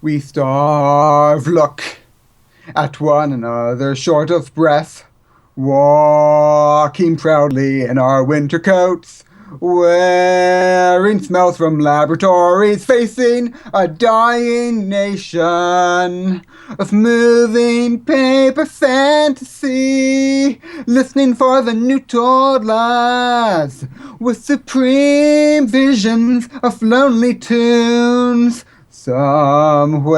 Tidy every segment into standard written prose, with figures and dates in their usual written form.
We starve, look at one another, short of breath, walking proudly in our winter coats, wearing smells from laboratories, facing a dying nation of moving paper fantasy, listening for the new Tulkas with supreme visions of lonely tunes. Somewhere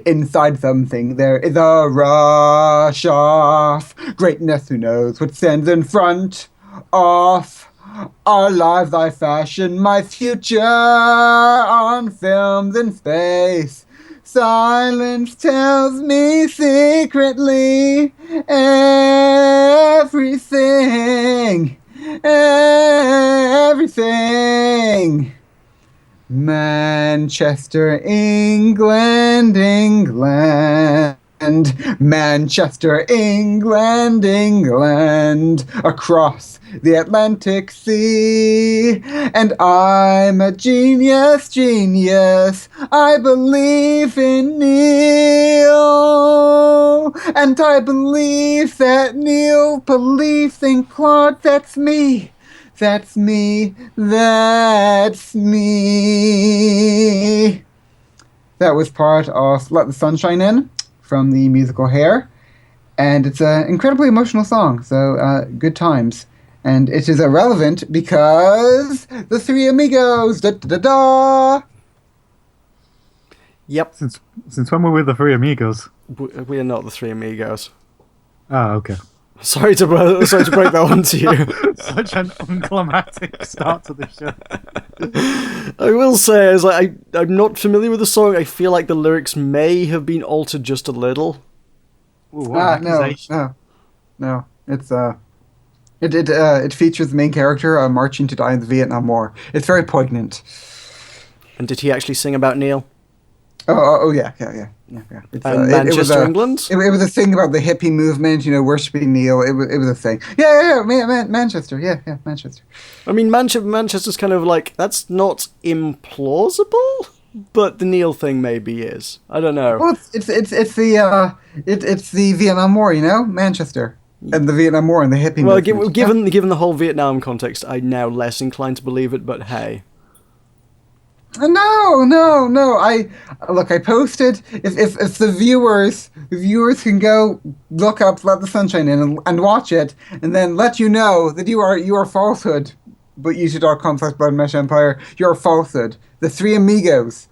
inside something there is a rush of greatness. Who knows what stands in front of our lives? I fashion my future on films in space. Silence tells me secretly everything, everything. Manchester, England, England. Manchester, England, England. Across the Atlantic Sea. And I'm a genius, genius. I believe in Neil. And I believe that Neil believes in Claude. That's me. That's me. That's me. That was part of Let the Sunshine In from the musical Hair. And it's an incredibly emotional song, so good times. And it is irrelevant because the Three Amigos. Da da da da. Yep. Since when were we the Three Amigos? We are not the Three Amigos. Oh, okay. Sorry to break that one to you. Such an unclimatic start to the show. I will say, I'm not familiar with the song. I feel like the lyrics may have been altered just a little. Ooh, what an accusation. No. It features the main character marching to die in the Vietnam War. It's very poignant. And did he actually sing about Neil? Oh yeah. It's, And Manchester, England? It was a thing about the hippie movement, worshipping Neil. It was a thing. Manchester. Yeah, Manchester. I mean, Manchester's kind of like, that's not implausible, but the Neil thing maybe is. I don't know. Well, it's the Vietnam War, Manchester. And the Vietnam War and the hippie movement. Well, given the whole Vietnam context, I'm now less inclined to believe it, but hey. No. I posted. If the viewers can go look up "Let the Sunshine In" and watch it, and then let you know that you are falsehood. But youtube.com/bloodmeshempire, you're falsehood. The Three Amigos.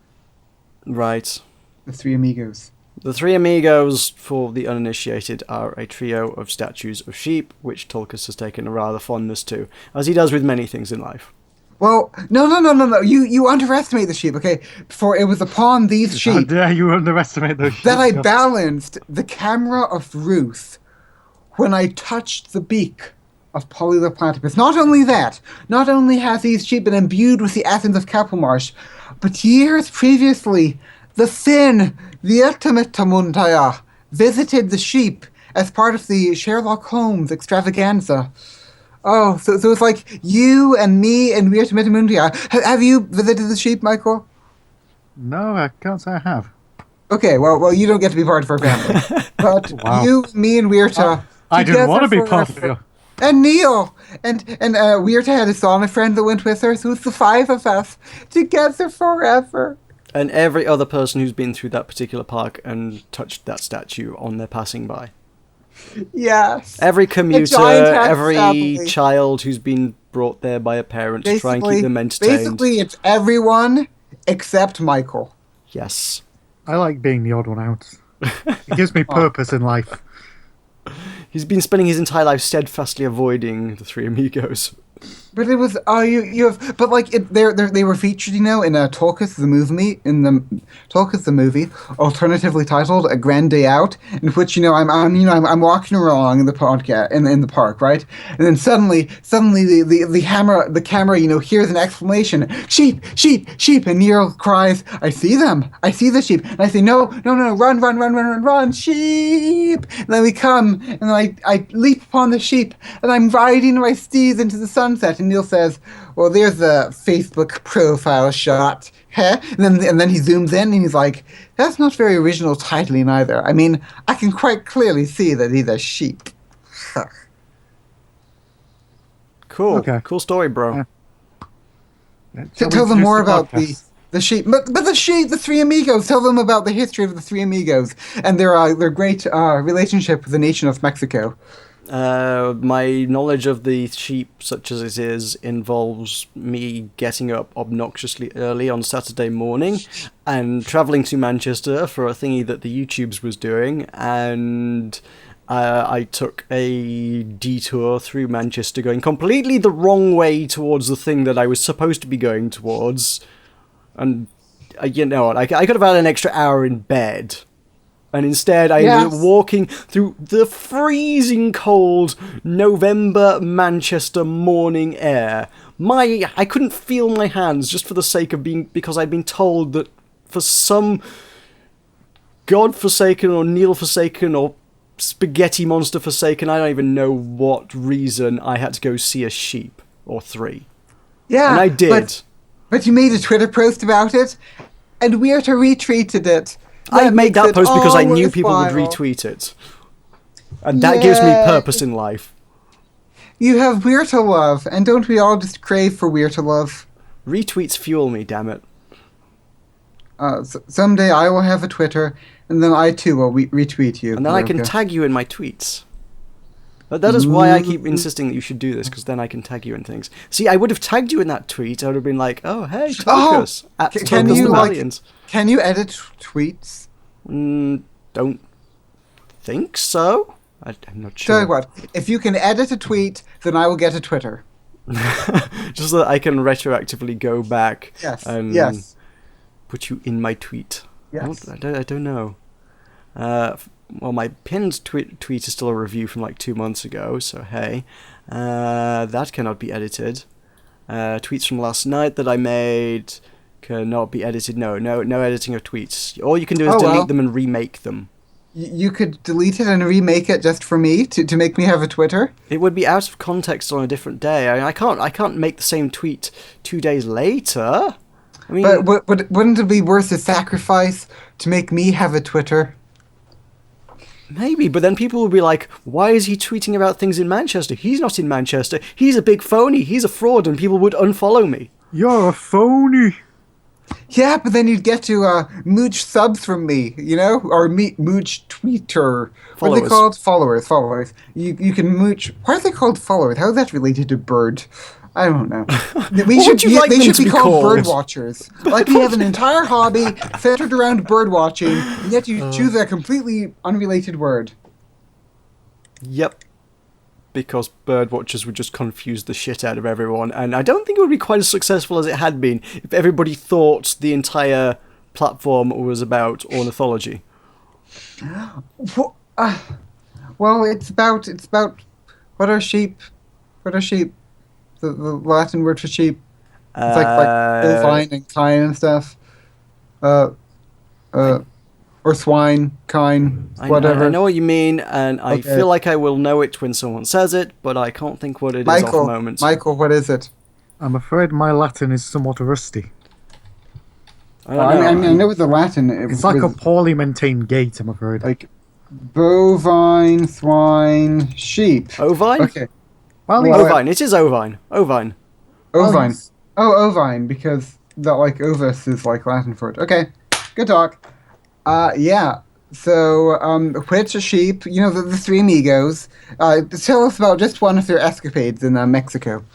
Right. The Three Amigos. The Three Amigos, for the uninitiated, are a trio of statues of sheep, which Tulkas has taken a rather fondness to, as he does with many things in life. Well, no. You underestimate the sheep, okay? For it was upon these sheep. How dare you underestimate those sheep? That I balanced the camera of Ruth when I touched the beak of Polly the Platypus. Not only that, not only has these sheep been imbued with the essence of Kappelmarsh, but years previously, the Finn, the Ultimate visited the sheep as part of the Sherlock Holmes extravaganza. Oh, so it's like you and me and Weird Metamundia. Have you visited the sheep, Michael? No, I can't say I have. Okay, well, you don't get to be part of our family. But Wow. You, me, and Weirta. I didn't want to be part of you. And Neil. And Weirta had a sauna friend that went with her, so it's the five of us together forever. And every other person who's been through that particular park and touched that statue on their passing by. Yes. Every commuter, every family. child who's been brought there by a parent to try and keep them entertained. Basically, it's everyone except Michael. Yes. I like being the odd one out. It gives me purpose in life. He's been spending his entire life steadfastly avoiding the Three Amigos. But it was you have but like they were featured in Tulkas the movie, alternatively titled A Grand Day Out, in which I'm walking along in the podcast in the park, right, and then suddenly the camera hears an exclamation, sheep, and Neil cries, I see the sheep, and I say no, run, sheep, and then we come, and then I leap upon the sheep, and I'm riding my steeds into the sunshine. sunset, and Neil says, "Well, there's a Facebook profile shot." Huh? And then he zooms in, and he's like, "That's not very original titling either. I mean, I can quite clearly see that these are sheep." Cool. Okay. Cool story, bro. Yeah. Shall we Tell them introduce more the about podcast? the sheep, but the sheep, the three amigos. Tell them about the history of the three amigos and their great relationship with the nation of Mexico. My knowledge of the sheep, such as it is, involves me getting up obnoxiously early on Saturday morning and travelling to Manchester for a thingy that the YouTubes was doing, and I took a detour through Manchester going completely the wrong way towards the thing that I was supposed to be going towards, and you know what, I could have had an extra hour in bed. And instead, I ended up walking through the freezing cold November Manchester morning air. I couldn't feel my hands just for the sake of because I'd been told that for some God-forsaken or Neil-forsaken or spaghetti monster-forsaken, I don't even know what reason, I had to go see a sheep or three. Yeah, and I did. But you made a Twitter post about it, and Weirta retweeted it. I made that post because I knew people would worthwhile. retweet it. And that gives me purpose in life. You have Weirta love, and don't we all just crave for Weirta love? Retweets fuel me, damn it. Someday I will have a Twitter, and then I too will retweet you. And then I can Meroka. tag you in my tweets. But that is why I keep insisting that you should do this, because then I can tag you in things. See, I would have tagged you in that tweet. I would have been like, "Oh, hey, Tulkas, at can Tulkas you the like? Valiant." Can you edit tweets? Don't think so. I'm not Tell sure. you what, if you can edit a tweet, then I will get a Twitter. Just so that I can retroactively go back Yes. and Yes. put you in my tweet. Yes. I don't know. Well, my pinned tweet is still a review from like 2 months ago, so hey. That cannot be edited. Tweets from last night that I made cannot be edited. No editing of tweets. All you can do is delete them and remake them. You could delete it and remake it just for me to make me have a Twitter. It would be out of context on a different day. I can't make the same tweet 2 days later. I mean, But wouldn't it be worth the sacrifice to make me have a Twitter? maybe, but then people would be like, why is he tweeting about things in Manchester? He's not in Manchester. He's a big phony. He's a fraud, and people would unfollow me. You're a phony. Yeah, but then you'd get to mooch subs from me, you know? Or mooch Twitter. What are they called? Followers. You can mooch... Why are they called followers? How is that related to bird? I don't know. What would you like they them should to be be called called? bird watchers. Like we have an entire hobby centered around bird watching, and yet you choose a completely unrelated word. Yep. Because bird watchers would just confuse the shit out of everyone, and I don't think it would be quite as successful as it had been if everybody thought the entire platform was about ornithology. Well, it's about what are sheep? What are sheep? The Latin word for sheep. It's like bovine and kine and stuff. Or swine, kine, whatever. I know what you mean, and I feel like I will know it when someone says it, but I can't think what it is off the moment. Michael, what is it? I'm afraid my Latin is somewhat rusty. I know what the Latin. It's like a poorly maintained gate, I'm afraid. Like bovine, swine, sheep. Ovine? Okay. Well, Ovine. It is ovine. Ovine. Ovine. Oh, ovine, because that like ovis is like Latin for it. Okay, good talk. Yeah. So, which sheep? You know, the three amigos. Tell us about just one of their escapades in Mexico.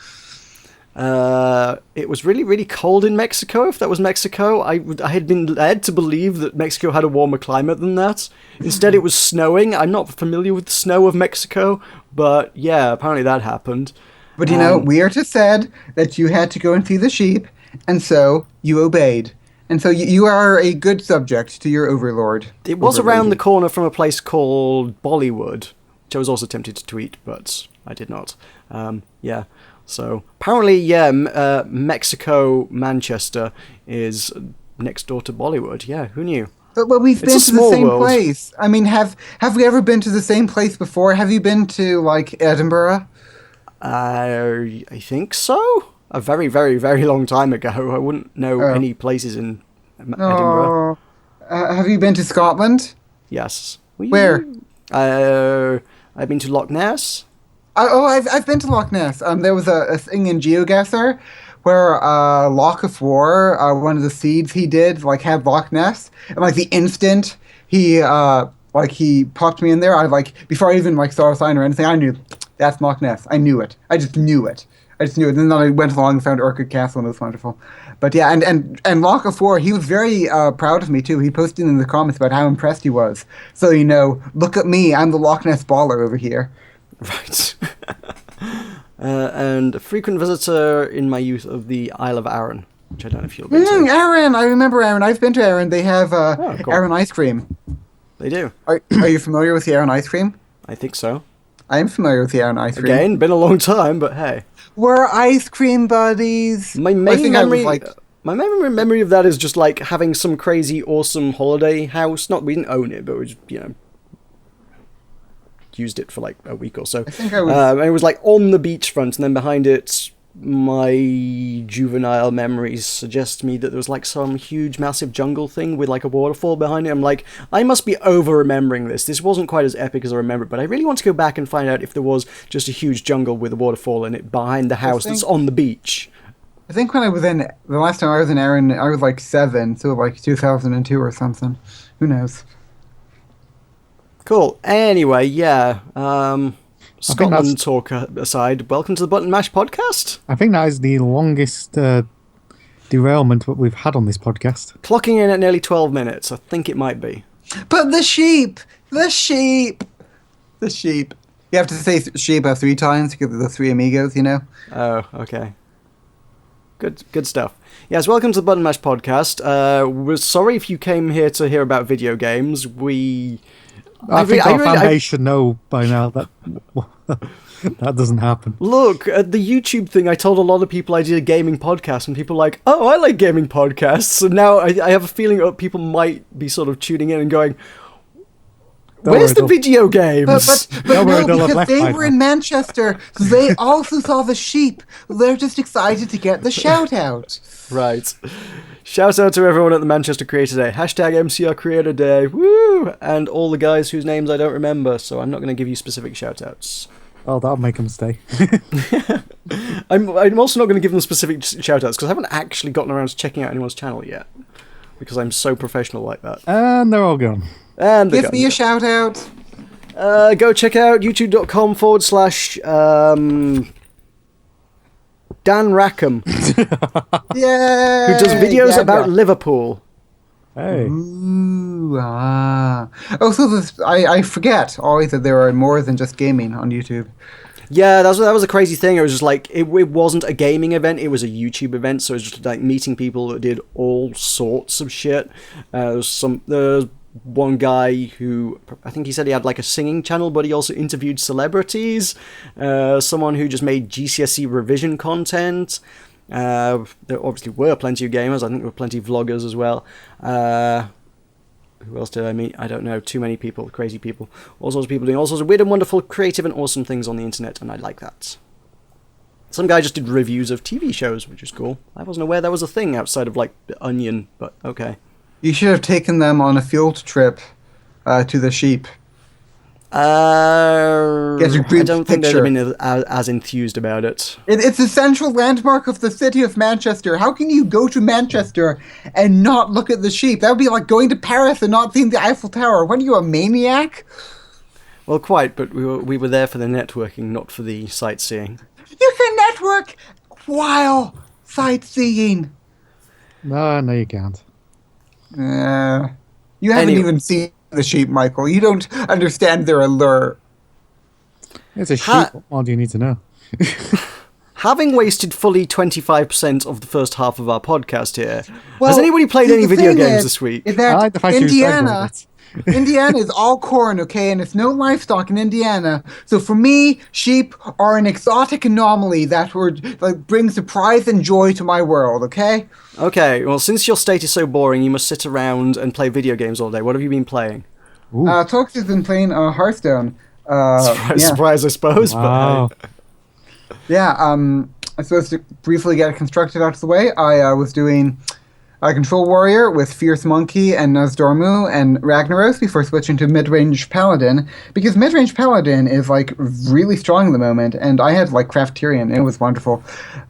It was really, really cold in Mexico, if that was Mexico. I had been led to believe that Mexico had a warmer climate than that. Instead, it was snowing. I'm not familiar with the snow of Mexico, but yeah, apparently that happened. But you know, Weirta said that you had to go and see the sheep, and so you obeyed. And so you are a good subject to your overlord. It was around the corner from a place called Bollywood, which I was also tempted to tweet, but I did not. Yeah. So apparently, yeah, Mexico, Manchester is next door to Bollywood. Yeah, who knew? But we've been to the small same world. place. I mean, have we ever been to the same place before? Have you been to like Edinburgh? I think so. A very, very, very long time ago. I wouldn't know Oh. any places in Edinburgh. Have you been to Scotland? Yes. Where? I've been to Loch Ness. I've been to Loch Ness. There was a thing in GeoGuessr where Loch of War, one of the seeds he did, like had Loch Ness, and like the instant he popped me in there, I before I even like saw a sign or anything, I knew that's Loch Ness. I knew it. I just knew it. And then I went along and found Orchid Castle, and it was wonderful. But yeah, and Loch of War, he was very proud of me too. He posted in the comments about how impressed he was. So look at me, I'm the Loch Ness baller over here. Right. And a frequent visitor in my youth of the Isle of Arran, which I don't know if you'll be to. Arran, I remember Arran. I've been to Arran. They have cool. Arran ice cream. They do. Are you familiar with the Arran ice cream? I think so. I am familiar with the Arran ice cream. Again, been a long time, but hey. We're ice cream buddies. My I think main I was memory of that is just like having some crazy, awesome holiday house. We didn't own it, but we just, used it for like a week or so. I think I was. And it was like on the beachfront, and then behind it, my juvenile memories suggest to me that there was like some huge, massive jungle thing with like a waterfall behind it. I'm like, I must be over remembering this. This wasn't quite as epic as I remember it, but I really want to go back and find out if there was just a huge jungle with a waterfall in it behind the house that's on the beach. I think when I was the last time I was in Arran, I was like 7, so like 2002 or something. Who knows? Cool. Anyway, yeah. Scotland talk aside, welcome to the Button Mash podcast. I think that is the longest derailment that we've had on this podcast. Clocking in at nearly 12 minutes. I think it might be. But the sheep! The sheep! The sheep. You have to say sheep 3 times because of the 3 amigos, Oh, okay. Good stuff. Yes, welcome to the Button Mash podcast. We're sorry if you came here to hear about video games. I think our fan base should know by now that that doesn't happen. Look, at the YouTube thing, I told a lot of people I did a gaming podcast, and people were like, oh, I like gaming podcasts. And now I have a feeling that people might be sort of tuning in and going, where's the video games? But no, because they were in Manchester, so they also saw the sheep. They're just excited to get the shout out. Right. Shout out to everyone at the Manchester Creator Day. Hashtag MCR Creator Day. Woo! And all the guys whose names I don't remember, so I'm not going to give you specific shout outs. Oh, that'll make them stay. I'm also not going to give them specific shout outs because I haven't actually gotten around to checking out anyone's channel yet. Because I'm so professional like that. And they're all gone. And give me a shout out. Go check out youtube.com/ Dan Rackham. Yay! Who does videos about Liverpool. Hey. Ooh, ah. Oh, so I forget always that there are more than just gaming on YouTube. Yeah, that was a crazy thing. It was just like, it wasn't a gaming event, it was a YouTube event, so it was just like meeting people that did all sorts of shit. There's one guy who, I think he said he had like a singing channel, but he also interviewed celebrities. Someone who just made GCSE revision content. There obviously were plenty of gamers. I think there were plenty of vloggers as well. Who else did I meet? I don't know. Too many people. Crazy people. All sorts of people doing all sorts of weird and wonderful, creative and awesome things on the internet, and I like that. Some guy just did reviews of TV shows, which is cool. I wasn't aware that was a thing outside of like The Onion, but okay. You should have taken them on a field trip to the sheep. I don't think they'd picture. have been as enthused about it. It's a central landmark of the city of Manchester. How can you go to Manchester and not look at the sheep? That would be like going to Paris and not seeing the Eiffel Tower. What are you, a maniac? Well, quite, but we were there for the networking, not for the sightseeing. You can network while sightseeing. No, you can't. You haven't even seen the sheep, Michael. You don't understand their allure. It's a sheep. What more do you need to know? Having wasted fully 25% of the first half of our podcast here, Well, has anybody played any video games this week? Is that I like the fact you Indiana, started Indiana is all corn, okay, and it's no livestock in Indiana. So for me, sheep are an exotic anomaly that brings surprise and joy to my world, okay? Okay, well, since your state is so boring, you must sit around and play video games all day. What have you been playing? Tulkas has been playing Hearthstone. Surprise, I suppose. Wow. But Yeah, I'm supposed to briefly get it constructed out of the way. I was doing a Control Warrior with Fierce Monkey and Nozdormu and Ragnaros before switching to Mid-Range Paladin, because Mid-Range Paladin is, like, really strong at the moment, and I had, like, Crafterian, and it was wonderful.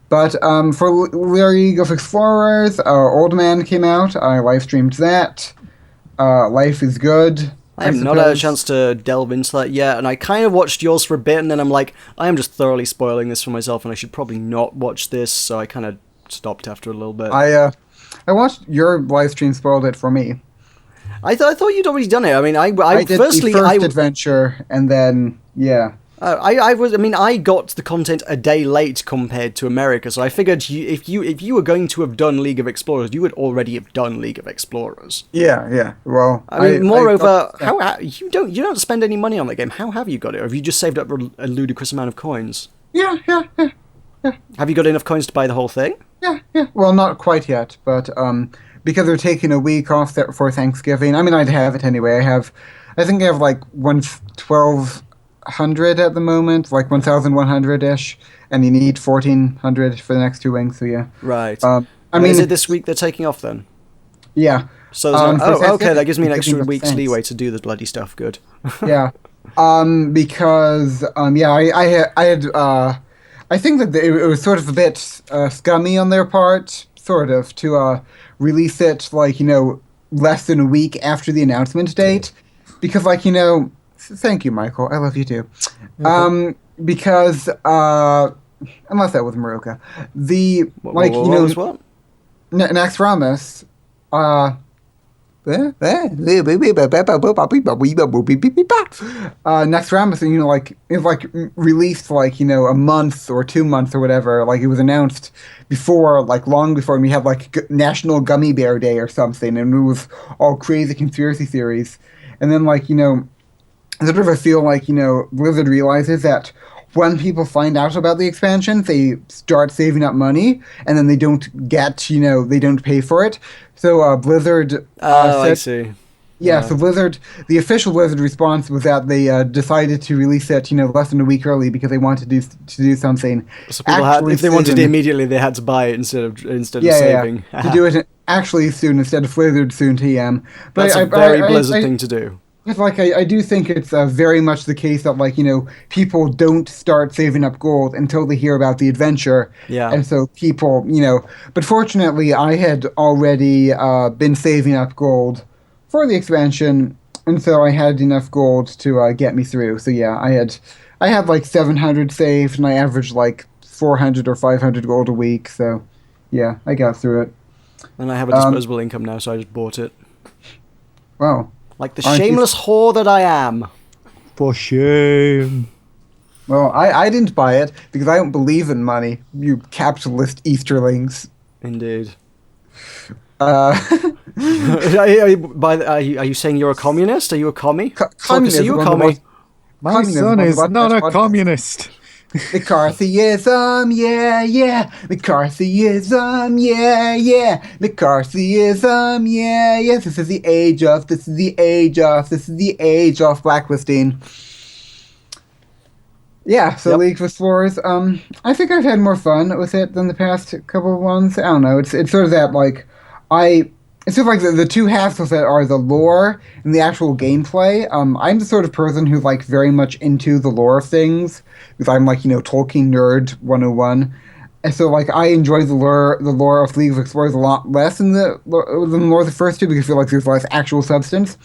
But for League of Explorers, Old Man came out. I live streamed that. Life is good. I have not had a chance to delve into that yet, and I kind of watched yours for a bit, and then I'm like, I am just thoroughly spoiling this for myself, and I should probably not watch this, so I kind of stopped after a little bit. I watched your live stream, spoiled it for me. I thought you'd already done it. I mean, I did the first adventure, and then, yeah. I got the content a day late compared to America, so I figured if you were going to have done League of Explorers, you would already have done League of Explorers. Yeah. Well, moreover, how you don't spend any money on that game. How have you got it? Or have you just saved up a ludicrous amount of coins? Yeah. Have you got enough coins to buy the whole thing? Yeah. Well, not quite yet, but because they're taking a week off for Thanksgiving. I mean, I'd have it anyway. I think I have like 1,200 at the moment, like 1,100-ish, and you need 1,400 for the next 2 weeks. So yeah. Right. I mean, is it this week they're taking off then? Yeah. So okay, that gives me an extra week's leeway to do the bloody stuff. Good. Yeah. Because I think that it was sort of a bit scummy on their part, sort of, to release it, like, less than a week after the announcement date. Because, like, thank you, Michael. I love you too. Because, unless that was Meroka. What? Naxxramas, Naxxramas, it was released a month or 2 months or whatever. Like, it was announced before, long before, and we had National Gummy Bear Day or something, and it was all crazy conspiracy theories. And then I sort of feel Blizzard realizes that when people find out about the expansion, they start saving up money, and then they don't they don't pay for it. So Blizzard said, I see. Yeah, so Blizzard, the official Blizzard response was that they decided to release it, less than a week early because they wanted to do something. So people if they wanted it immediately, they had to buy it instead of saving. Yeah. To do it actually soon instead of Blizzard soon TM. But that's a very Blizzard thing to do. It's I do think it's very much the case that people don't start saving up gold until they hear about the adventure. Yeah. And so people, but fortunately I had already been saving up gold for the expansion, and so I had enough gold to get me through. So yeah, I had 700 saved, and I averaged 400 or 500 gold a week. So yeah, I got through it. And I have a disposable income now, so I just bought it. Wow. Like the shameless whore that I am. For shame. Well, I didn't buy it because I don't believe in money, you capitalist Easterlings. Indeed. Are you saying you're a communist? Are you a commie? Communist. Are you a commie? My son is not a communist. McCarthyism, yeah. McCarthyism, yeah. McCarthyism, yeah. This is the age of blacklisting. Yeah, so Yep. League of Explorers, I think I've had more fun with it than the past couple of ones. I don't know, it's sort of that, it's sort of the two halves of it are the lore and the actual gameplay. I'm the sort of person who's very much into the lore of things, because I'm Tolkien nerd 101. And so I enjoy the lore of League of Explorers a lot less than the lore of the first two, because I feel like there's less actual substance.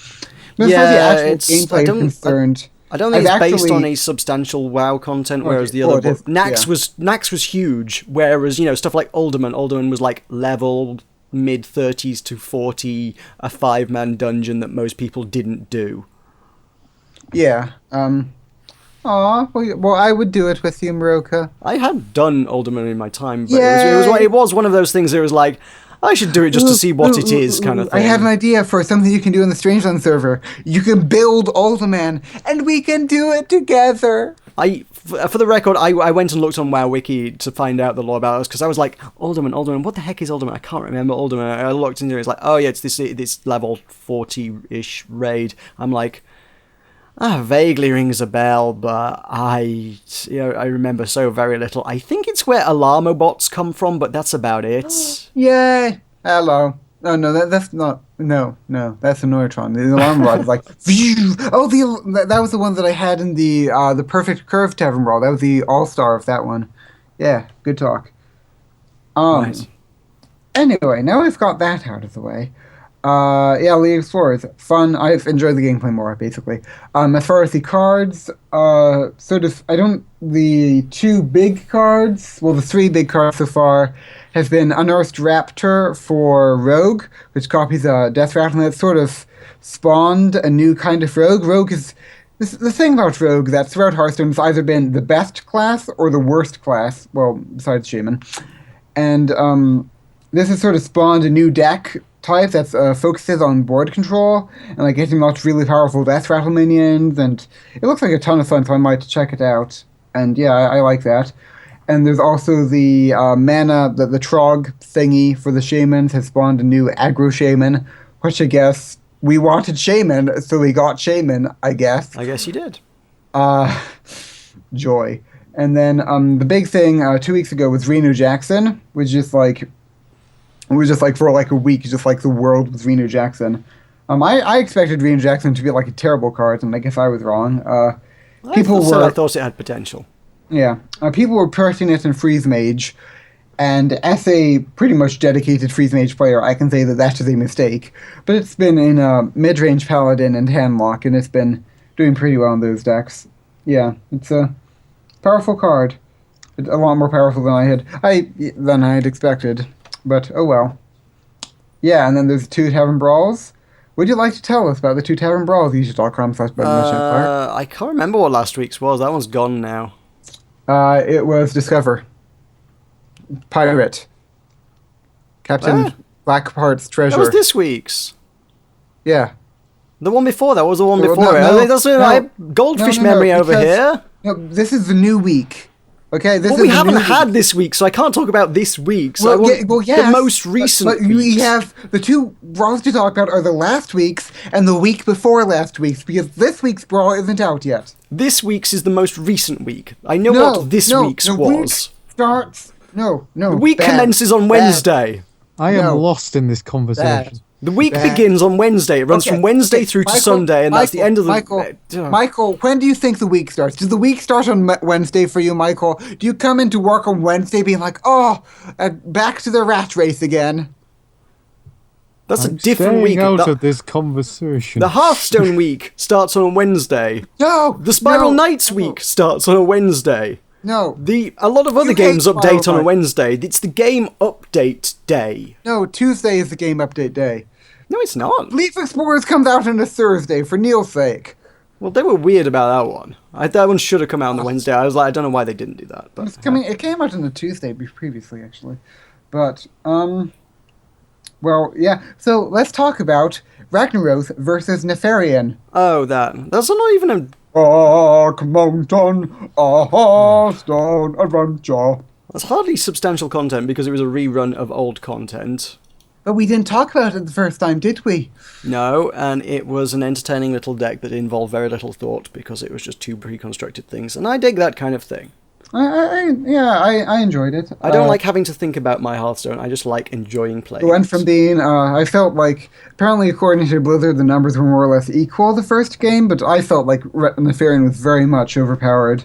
But as far as the actual gameplay is concerned, I don't think it's based on any substantial WoW content, whereas the other Nax was huge, whereas stuff like Alderman was level mid-30s to 40, a 5-man dungeon that most people didn't do. Yeah. Well, I would do it with you, Meroka. I had done Alderman in my time, but it was one of those things that was I should do it just to see what it is, kind of thing. I have an idea for something you can do in the Strangeland server. You can build Alderman, and we can do it together. For the record, I went and looked on WoWWiki to find out the lore about this, because I was like, Alderman, what the heck is Alderman? I can't remember Alderman. I looked into it, it's oh yeah, it's this level 40-ish raid. I'm like, Vaguely rings a bell, but I remember so very little. I think it's where Alarmobots come from, but that's about it. Yay! Hello. No, that's not. No, that's a Neutron. The alarm rod is like. Phew! Oh, that was the one that I had in the Perfect Curve Tavern Brawl. That was the all-star of that one. Yeah, good talk. Nice. Anyway, now we've got that out of the way. Yeah, League of Explorers, fun. I've enjoyed the gameplay more, basically. As far as the cards, the two big cards, well, the three big cards so far, have been Unearthed Raptor for Rogue, which copies a Death Rattle, and it sort of spawned a new kind of Rogue. Rogue is, the thing about Rogue that's throughout Hearthstone has either been the best class or the worst class, well, besides Shaman. And, this has sort of spawned a new deck type that focuses on board control and like getting lots of really powerful Death Rattle minions, and it looks like a ton of fun, so I might check it out. And yeah, I like that. And there's also the mana, the Trog thingy for the Shamans has spawned a new Aggro Shaman, which I guess we wanted Shaman, so we got Shaman, I guess. I guess you did. Joy. And then the big thing 2 weeks ago was Reno Jackson, which just like for like a week, just like the world with Reno Jackson. I expected Reno Jackson to be like a terrible card, and I guess I was wrong. I thought it had potential. Yeah, people were purchasing it in Freeze Mage, and as a pretty much dedicated Freeze Mage player, I can say that is a mistake. But it's been in mid-range Paladin and Handlock, and it's been doing pretty well in those decks. Yeah, it's a powerful card. It's a lot more powerful than I had expected. But oh well. Yeah, and then there's 2 Tavern Brawls. Would you like to tell us about the 2 Tavern Brawls? I can't remember what last week's was. That one's gone now. It was Discover. Pirate. Captain Blackheart's Treasure. That was this week's. Yeah. The one before that was the one before no, it. That's goldfish memory over here. No, this is the new week. Okay, we haven't had this week, so I can't talk about this week. So the most recent but we have the 2 brawls to talk about are the last week's and the week before last week's, because this week's brawl isn't out yet. This week's is the most recent week. I know what this week's was. The week commences on Wednesday. I am lost in this conversation. The week begins on Wednesday. It runs from Wednesday through to Sunday, and that's the end of the... Michael, when do you think the week starts? Does the week start on Wednesday for you, Michael? Do you come into work on Wednesday being like, back to the rat race again? That's a different week. Out of this conversation. The Hearthstone week starts on a Wednesday. No! The Spiral Knights week starts on a Wednesday. No. A lot of other games update on a Wednesday. It's the game update day. No, Tuesday is the game update day. No, it's not. Leaf Explorers comes out on a Thursday, for Neil's sake. Well, they were weird about that one. That one should have come out on the Wednesday. I was like, I don't know why they didn't do that. But it came out on a Tuesday previously, actually. But, well, yeah. So let's talk about Ragnaros versus Nefarian. Oh, that's not even a... Dark Mountain, a Hearthstone adventure. That's hardly substantial content because it was a rerun of old content. But we didn't talk about it the first time, did we? No, and it was an entertaining little deck that involved very little thought because it was just 2 pre-constructed things, and I dig that kind of thing. I enjoyed it. I don't like having to think about my Hearthstone, I just like enjoying playing. It went from being, I felt like, apparently according to Blizzard, the numbers were more or less equal the first game, but I felt like Nefarian was very much overpowered.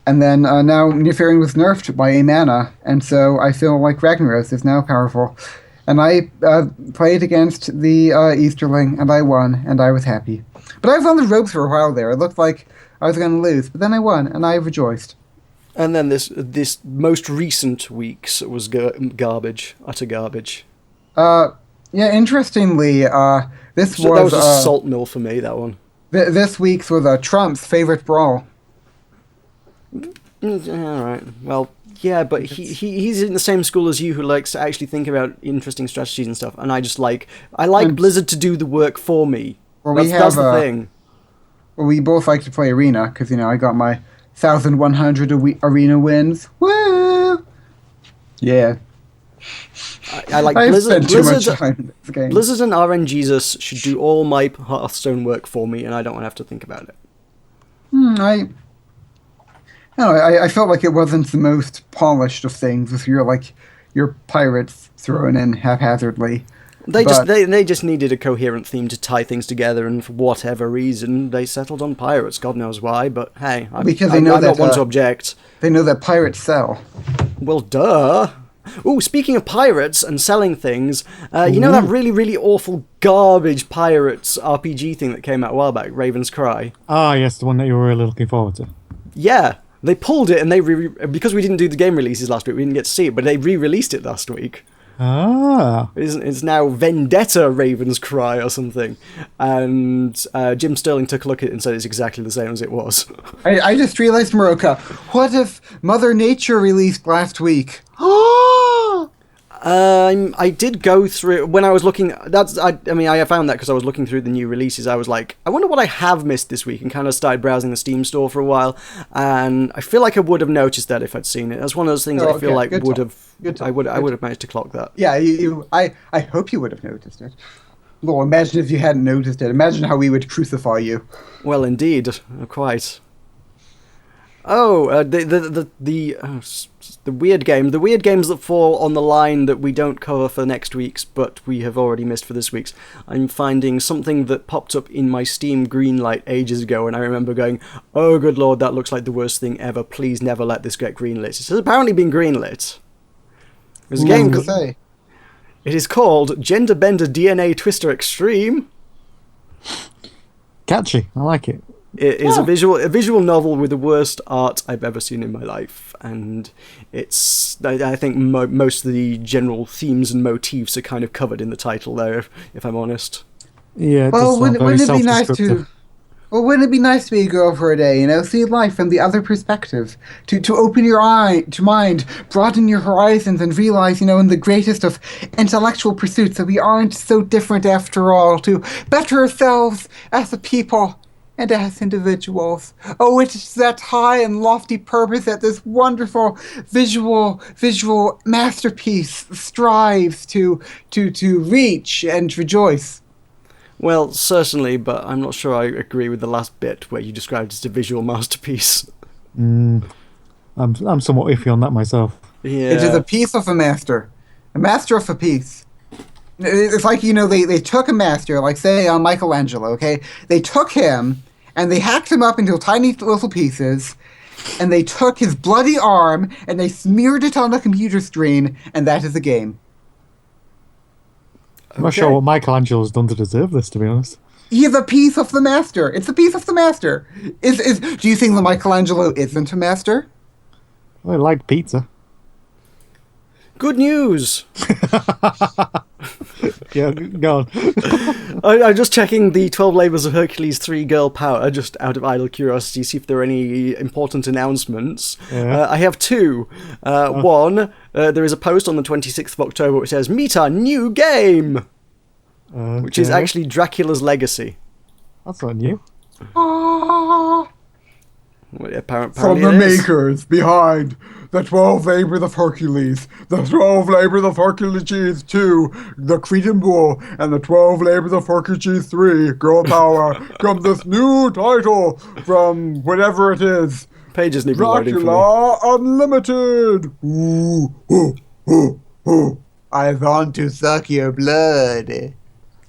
And then now Nefarian was nerfed by a mana, and so I feel like Ragnaros is now powerful. And I played against the Easterling, and I won, and I was happy. But I was on the ropes for a while there. It looked like I was going to lose, but then I won, and I rejoiced. And then this most recent week's was garbage, utter garbage. Yeah, interestingly, that was a salt mill for me, that one. This week's was Trump's favorite brawl. Alright, well... Yeah, but he's in the same school as you who likes to actually think about interesting strategies and stuff, and I like Blizzard to do the work for me. Well, that's the thing. Well, we both like to play Arena, because, I got my 1,100 Arena wins. Woo! Yeah. I like Blizzard. Blizzard and RNGesus should do all my Hearthstone work for me, and I don't want to have to think about it. No, I felt like it wasn't the most polished of things with your pirates thrown in haphazardly. They just needed a coherent theme to tie things together, and for whatever reason, they settled on pirates. God knows why, but hey, I'm not one to object. They know that pirates sell. Well, duh. Ooh, speaking of pirates and selling things, you know that really, really awful garbage pirates RPG thing that came out a while back, Raven's Cry? Ah, yes, the one that you were really looking forward to. Yeah, they pulled it, and because we didn't do the game releases last week, we didn't get to see it, but they re-released it last week. Ah. It's now Vendetta Raven's Cry or something. And Jim Sterling took a look at it and said it's exactly the same as it was. I just realized, Meroka, what if Mother Nature released last week? I did go through when I was looking. I found that because I was looking through the new releases. I was like, I wonder what I have missed this week, and kind of started browsing the Steam store for a while. And I feel like I would have noticed that if I'd seen it. That's one of those things I feel like would have. I would have managed to clock that. Yeah, I hope you would have noticed it. Well, imagine if you hadn't noticed it. Imagine how we would crucify you. Well, indeed, quite. Oh, the weird game. The weird games that fall on the line that we don't cover for next week's, but we have already missed for this week's. I'm finding something that popped up in my Steam greenlight ages ago, and I remember going, oh good lord, that looks like the worst thing ever. Please never let this get greenlit. It has apparently been greenlit. There's a game to say. It is called Gender Bender DNA Twister Extreme. Catchy, I like it. It is a visual novel with the worst art I've ever seen in my life, and I think most of the general themes and motifs are kind of covered in the title there, if I'm honest. Yeah. Wouldn't it be nice to? Well, wouldn't it be nice to be a girl for a day? See life from the other perspective, to open your mind, broaden your horizons, and realize, in the greatest of intellectual pursuits that we aren't so different after all. To better ourselves as a people. And as individuals. Oh, it's that high and lofty purpose that this wonderful visual masterpiece strives to reach and rejoice. Well, certainly, but I'm not sure I agree with the last bit where you described it as a visual masterpiece. I'm somewhat iffy on that myself. Yeah. It is a piece of a master of a piece. It's like, they took a master, like, say, Michelangelo, okay? They took him, and they hacked him up into tiny little pieces, and they took his bloody arm, and they smeared it on the computer screen, and that is a game. I'm not sure what Michelangelo's done to deserve this, to be honest. He is a piece of the master. It's a piece of the master. Do you think that Michelangelo isn't a master? I like pizza. Good news! Yeah, go on. I'm just checking the 12 Labours of Hercules 3 Girl Power, just out of idle curiosity, see if there are any important announcements. Yeah. I have two. One, there is a post on the 26th of October which says, meet our new game! Okay. Which is actually Dracula's Legacy. That's not new. Ah. Well, apparently From the makers behind the 12 Labours of Hercules, the 12 Labours of Hercules 2, the Cretan Bull, and the 12 Labours of Hercules 3, Girl Power, comes this new title from whatever it is. Pages need reloading for me. Dracula Unlimited! Ooh, ooh, ooh, ooh. I want to suck your blood.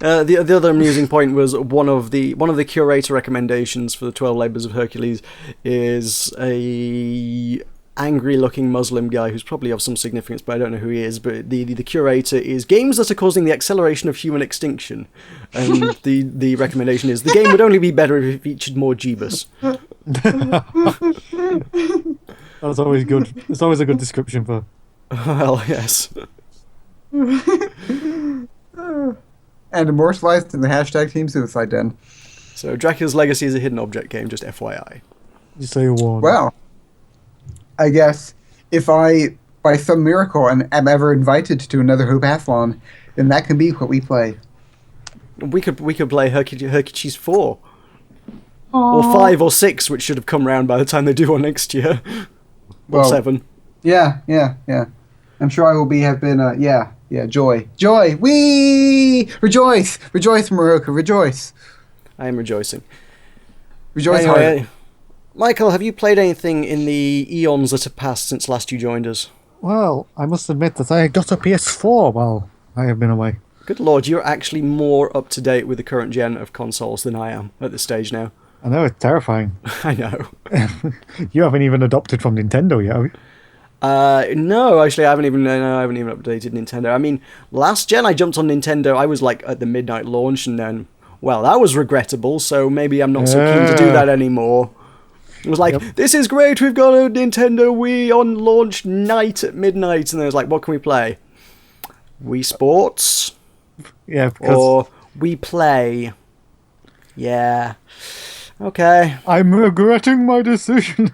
The other amusing point was one of the curator recommendations for the 12 Labours of Hercules is a angry-looking Muslim guy who's probably of some significance, but I don't know who he is. But the curator is games that are causing the acceleration of human extinction, and the recommendation is the game would only be better if it featured more Jeebus. That's always good. It's always a good description for. Well, yes. And immortalized in the hashtag Team Suicide Den. So Dracula's Legacy is a hidden object game, just FYI. You say a word. Well, I guess if I, by some miracle, am ever invited to another Hoopathlon, then that can be what we play. We could play Hercules 4. Or 5 or 6, which should have come round by the time they do one next year. Or 7. Yeah. I'm sure I will have been, joy. Joy! Whee! Rejoice! Rejoice, Meroka, rejoice! I am rejoicing. Rejoice hard. Michael, have you played anything in the eons that have passed since last you joined us? Well, I must admit that I got a PS4 while I have been away. Good lord, you're actually more up to date with the current gen of consoles than I am at this stage now. I know, it's terrifying. I know. You haven't even adopted from Nintendo yet, have you? No, actually, I haven't even updated Nintendo. I mean, last gen I jumped on Nintendo. I was like at the midnight launch, and then, well, that was regrettable. So maybe I'm not so keen to do that anymore. It was like, This is great. We've got a Nintendo Wii on launch night at midnight, and then it was like, what can we play? Wii Sports, Yeah, because or Wii Play. Yeah. Okay. I'm regretting my decision.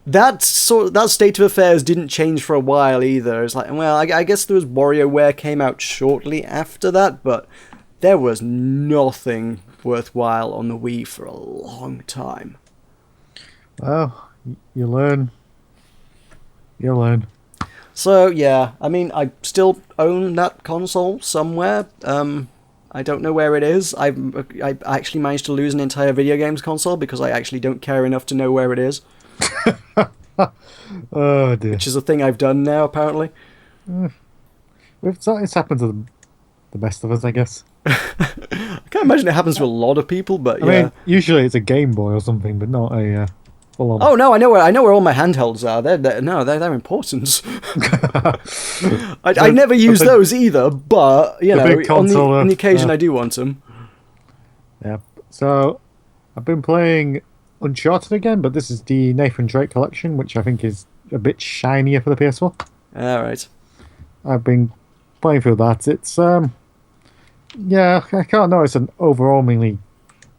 That state of affairs didn't change for a while either. It's like, well, I guess there was WarioWare came out shortly after that, but there was nothing worthwhile on the Wii for a long time. Well, you learn. You learn. So yeah, I mean, I still own that console somewhere. I don't know where it is. I actually managed to lose an entire video games console because I actually don't care enough to know where it is. Oh dear. Which is a thing I've done now, apparently. It's happened to the best of us, I guess. I can't imagine it happens to a lot of people, but I mean, usually it's a Game Boy or something, but not a full-on. Oh no, I know where all my handhelds are. They're important. I never use those either, but you know, on the occasion I do want them. Yeah. So I've been playing Uncharted again, but this is the Nathan Drake collection, which I think is a bit shinier for the PS4. All right. I've been playing through that. It's yeah, I can't notice an overwhelmingly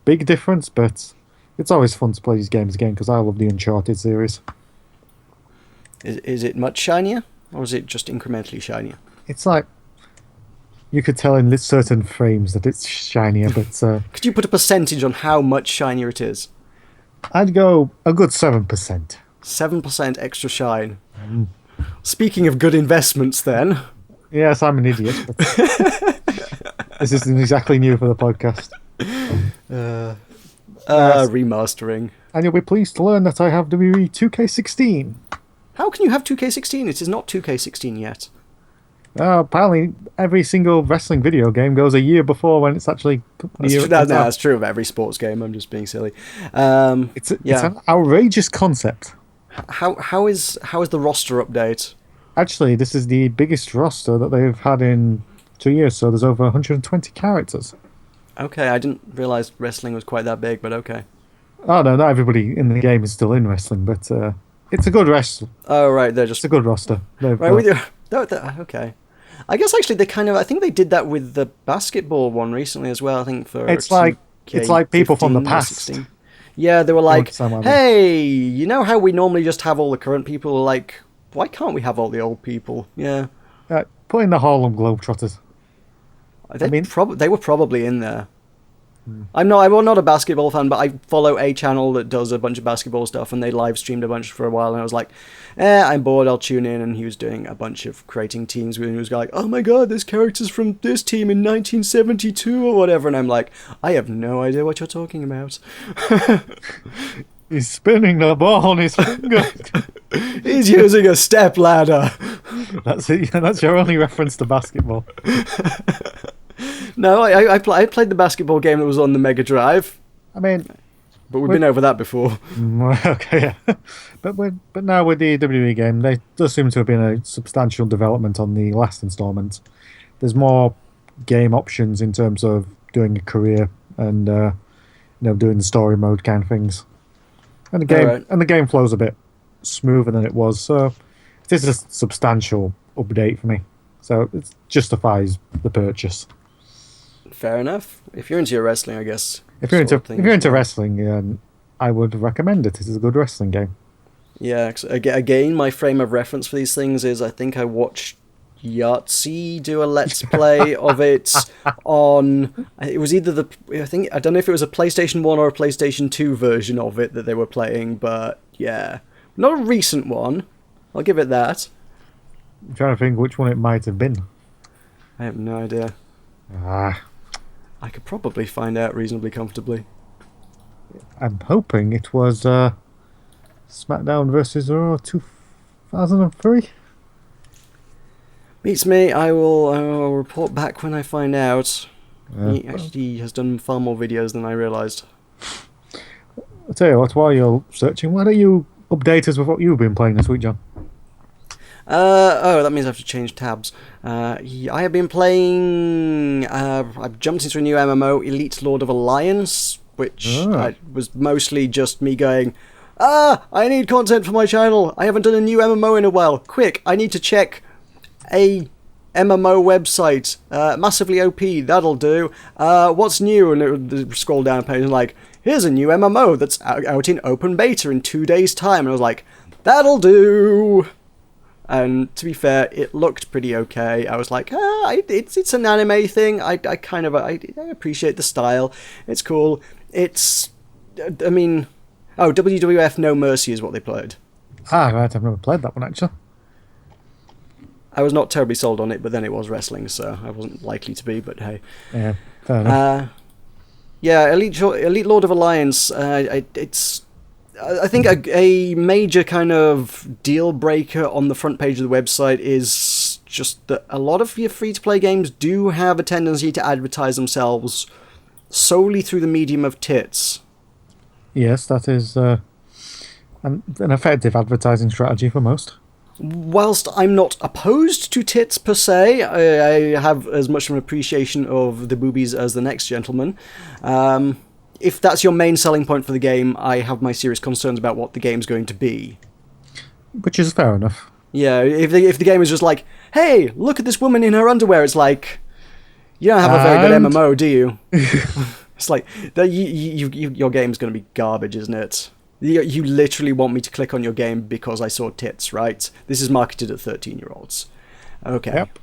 big difference, but it's always fun to play these games again because I love the Uncharted series. Is it much shinier, or is it just incrementally shinier? It's like you could tell in certain frames that it's shinier, but could you put a percentage on how much shinier it is? I'd go a good 7%. 7% extra shine. Speaking of good investments, then. Yes, I'm an idiot. But this isn't exactly new for the podcast. Remastering. And you'll be pleased to learn that I have WWE 2K16. How can you have 2K16? It is not 2K16 yet. Apparently, every single wrestling video game goes a year before when it's actually. That's true of every sports game. I'm just being silly. It's an outrageous concept. How is the roster update? Actually, this is the biggest roster that they've had in 2 years. So there's over 120 characters. Okay, I didn't realize wrestling was quite that big, but okay. Oh no, not everybody in the game is still in wrestling, but it's a good wrestler. Oh right, they're just it's a good roster. Okay. I guess actually I think they did that with the basketball one recently as well. I think for it's like people from the past. Yeah, they were like, hey, you know how we normally just have all the current people? Like, why can't we have all the old people? Yeah. Put in the Harlem Globetrotters. They were probably in there. I'm not a basketball fan, but I follow a channel that does a bunch of basketball stuff, and they live streamed a bunch for a while, and I was like, I'm bored, I'll tune in, and he was doing a bunch of creating teams, and he was like, oh my god, this character's from this team in 1972 or whatever, and I'm like, I have no idea what you're talking about. He's spinning the ball on his finger. He's using a step ladder. That's it. That's your only reference to basketball. No, I played the basketball game that was on the Mega Drive. I mean, but we've been over that before. Okay, yeah. But now with the WWE game, there does seem to have been a substantial development on the last installment. There's more game options in terms of doing a career and doing the story mode kind of things. And the game flows a bit smoother than it was, so it is a substantial update for me. So it justifies the purchase. Fair enough. If you're into your wrestling, I guess. If you're into wrestling, I would recommend it. It is a good wrestling game. Yeah. Again, my frame of reference for these things is I think I watched Yahtzee do a let's play of it on. It was either I don't know if it was a PlayStation 1 or a PlayStation 2 version of it that they were playing, but yeah, not a recent one. I'll give it that. I'm trying to think which one it might have been. I have no idea. I could probably find out reasonably comfortably. I'm hoping it was SmackDown versus Raw 2003. Beats me. I will report back when I find out. Yeah. He actually has done far more videos than I realised. I'll tell you what, while you're searching, why don't you update us with what you've been playing this week, John? Oh, that means I have to change tabs. I have been playing... I've jumped into a new MMO, Elite Lord of Alliance, which was mostly just me going, I need content for my channel. I haven't done a new MMO in a while. Quick, I need to check a MMO website. Massively OP, that'll do. What's new? And it would scroll down a page and like, here's a new MMO that's out in open beta in 2 days' time. And I was like, that'll do. And to be fair, it looked pretty okay. I was like, it's an anime thing. I appreciate the style. It's cool. WWF No Mercy is what they played. Right, I've never played that one, actually. I was not terribly sold on it, but then it was wrestling, so I wasn't likely to be, but hey. Yeah, fair enough. Elite Lord of Alliance, I think a major kind of deal breaker on the front page of the website is just that a lot of your free-to-play games do have a tendency to advertise themselves solely through the medium of tits. Yes, that is an effective advertising strategy for most. Whilst I'm not opposed to tits per se, I have as much of an appreciation of the boobies as the next gentleman. If that's your main selling point for the game, I have my serious concerns about what the game's going to be. Which is fair enough. Yeah, if the game is just like, hey, look at this woman in her underwear, it's like, you don't have a very good MMO, do you? It's like, your game's going to be garbage, isn't it? You literally want me to click on your game because I saw tits, right? This is marketed at 13-year-olds. Okay. Yep.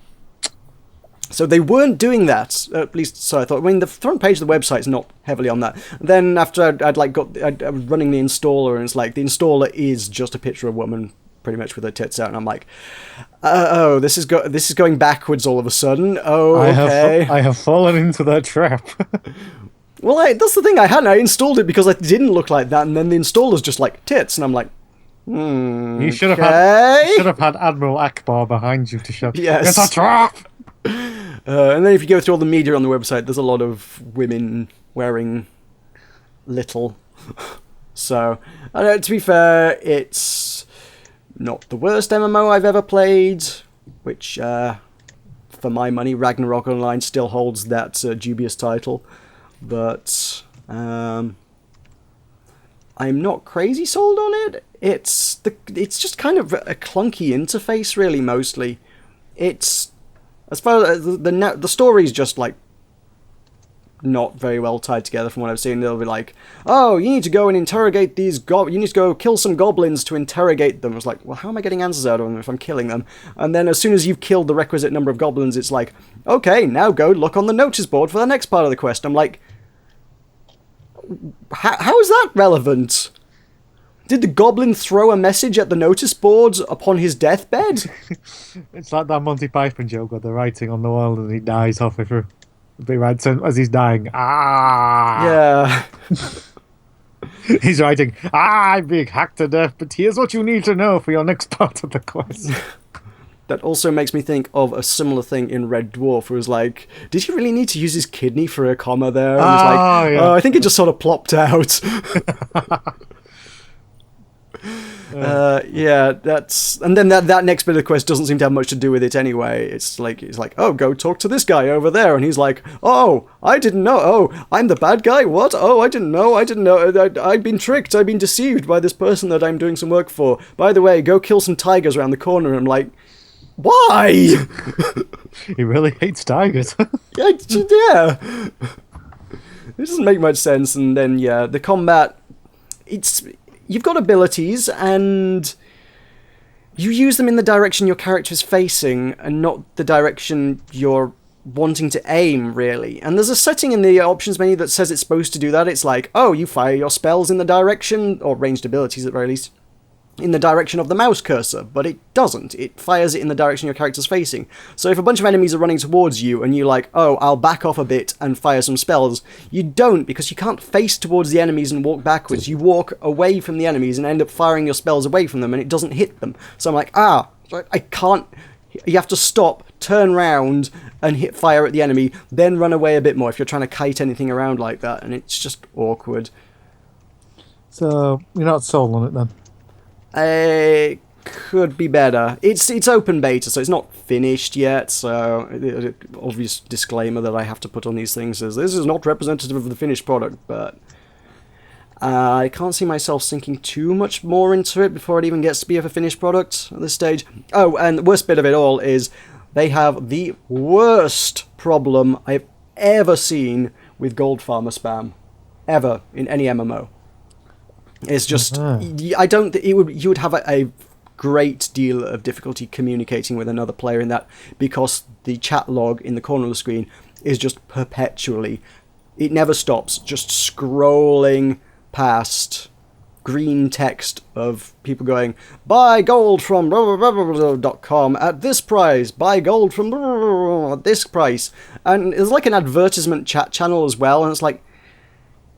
So they weren't doing that, at least so I thought. I mean, the front page of the website's not heavily on that. Then after I was running the installer, and it's like, the installer is just a picture of a woman pretty much with her tits out, and I'm like, this is going backwards all of a sudden. Oh, okay. I have fallen into that trap. Well, that's the thing. I installed it because it didn't look like that, and then the installer's just like tits, and I'm like, You should have had Admiral Akbar behind you to show. Yes. It's a trap. And then if you go through all the media on the website, there's a lot of women wearing little. So, to be fair, it's not the worst MMO I've ever played, which, for my money, Ragnarok Online still holds that dubious title. But I'm not crazy sold on it. It's just kind of a clunky interface, really. Mostly, it's as far as the story's just like not very well tied together from what I've seen. They'll be like, oh, you need to go and interrogate these you need to go kill some goblins to interrogate them. I was like, well, how am I getting answers out of them if I'm killing them? And then as soon as you've killed the requisite number of goblins, it's like, okay, now go look on the notice board for the next part of the quest. I'm like, how is that relevant? Did the goblin throw a message at the notice board upon his deathbed? It's like that Monty Python joke where they're writing on the wall and he dies halfway through. They write as he's dying. Yeah. He's writing, I'm being hacked to death, but here's what you need to know for your next part of the quest. That also makes me think of a similar thing in Red Dwarf, where it was like, did he really need to use his kidney for a comma there? And it was like, yeah. I think it just sort of plopped out. And then that next bit of the quest doesn't seem to have much to do with it anyway. It's like, oh, go talk to this guy over there, and he's like, oh, I didn't know. Oh, I'm the bad guy. What? Oh, I didn't know. I've been tricked. I've been deceived by this person that I'm doing some work for. By the way, go kill some tigers around the corner. And I'm like, why? He really hates tigers. Yeah. It doesn't make much sense. And then the combat, you've got abilities, and you use them in the direction your character is facing, and not the direction you're wanting to aim, really. And there's a setting in the options menu that says it's supposed to do that. It's like, oh, you fire your spells in the direction, or ranged abilities at the very least, in the direction of the mouse cursor, but it doesn't. It fires it in the direction your character's facing. So if a bunch of enemies are running towards you and you're like, oh, I'll back off a bit and fire some spells, you don't, because you can't face towards the enemies and walk backwards. You walk away from the enemies and end up firing your spells away from them, and it doesn't hit them. So I'm like, I can't... You have to stop, turn round, and hit fire at the enemy, then run away a bit more if you're trying to kite anything around like that, and it's just awkward. So you're not sold on it then? It could be better. It's open beta, so it's not finished yet, so obvious disclaimer that I have to put on these things is this is not representative of the finished product, but I can't see myself sinking too much more into it before it even gets to be a finished product at this stage. Oh, and the worst bit of it all is they have the worst problem I've ever seen with gold farmer spam. Ever, in any MMO. It's just, I don't think you would have a great deal of difficulty communicating with another player in that, because the chat log in the corner of the screen is just perpetually, it never stops, just scrolling past green text of people going, buy gold from .com at this price, buy gold from at this price, and there's like an advertisement chat channel as well, and it's like,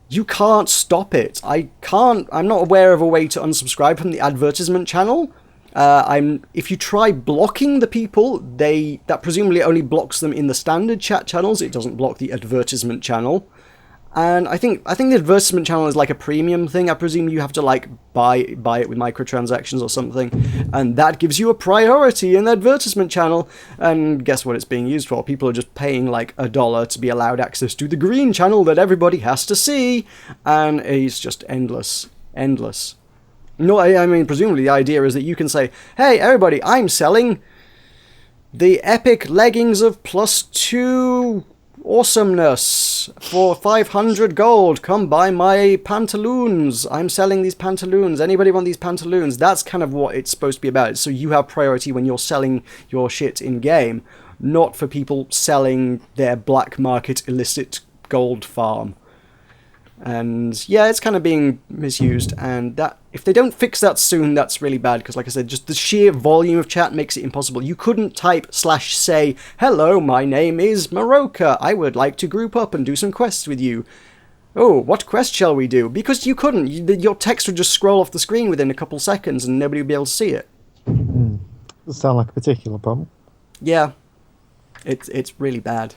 you can't stop it. I'm not aware of a way to unsubscribe from the advertisement channel. If you try blocking the people, that presumably only blocks them in the standard chat channels. It doesn't block the advertisement channel. And I think the advertisement channel is like a premium thing. I presume you have to like buy it with microtransactions or something, and that gives you a priority in the advertisement channel. And guess what it's being used for? People are just paying like $1 to be allowed access to the green channel that everybody has to see, and it's just endless. No, I mean, presumably the idea is that you can say, hey everybody, I'm selling the epic leggings of +2 awesomeness for 500 gold. Come buy my pantaloons. I'm selling these pantaloons. Anybody want these pantaloons? That's kind of what it's supposed to be about. So you have priority when you're selling your shit in game, not for people selling their black market illicit gold farm. And yeah, it's kind of being misused, and that if they don't fix that soon, that's really bad, because like I said, just the sheer volume of chat makes it impossible. You couldn't type /say, hello, my name is Meroka, I would like to group up and do some quests with you. Oh, what quest shall we do? Because you couldn't. Your text would just scroll off the screen within a couple seconds and nobody would be able to see it. Does sound like a particular problem. Yeah, it's really bad.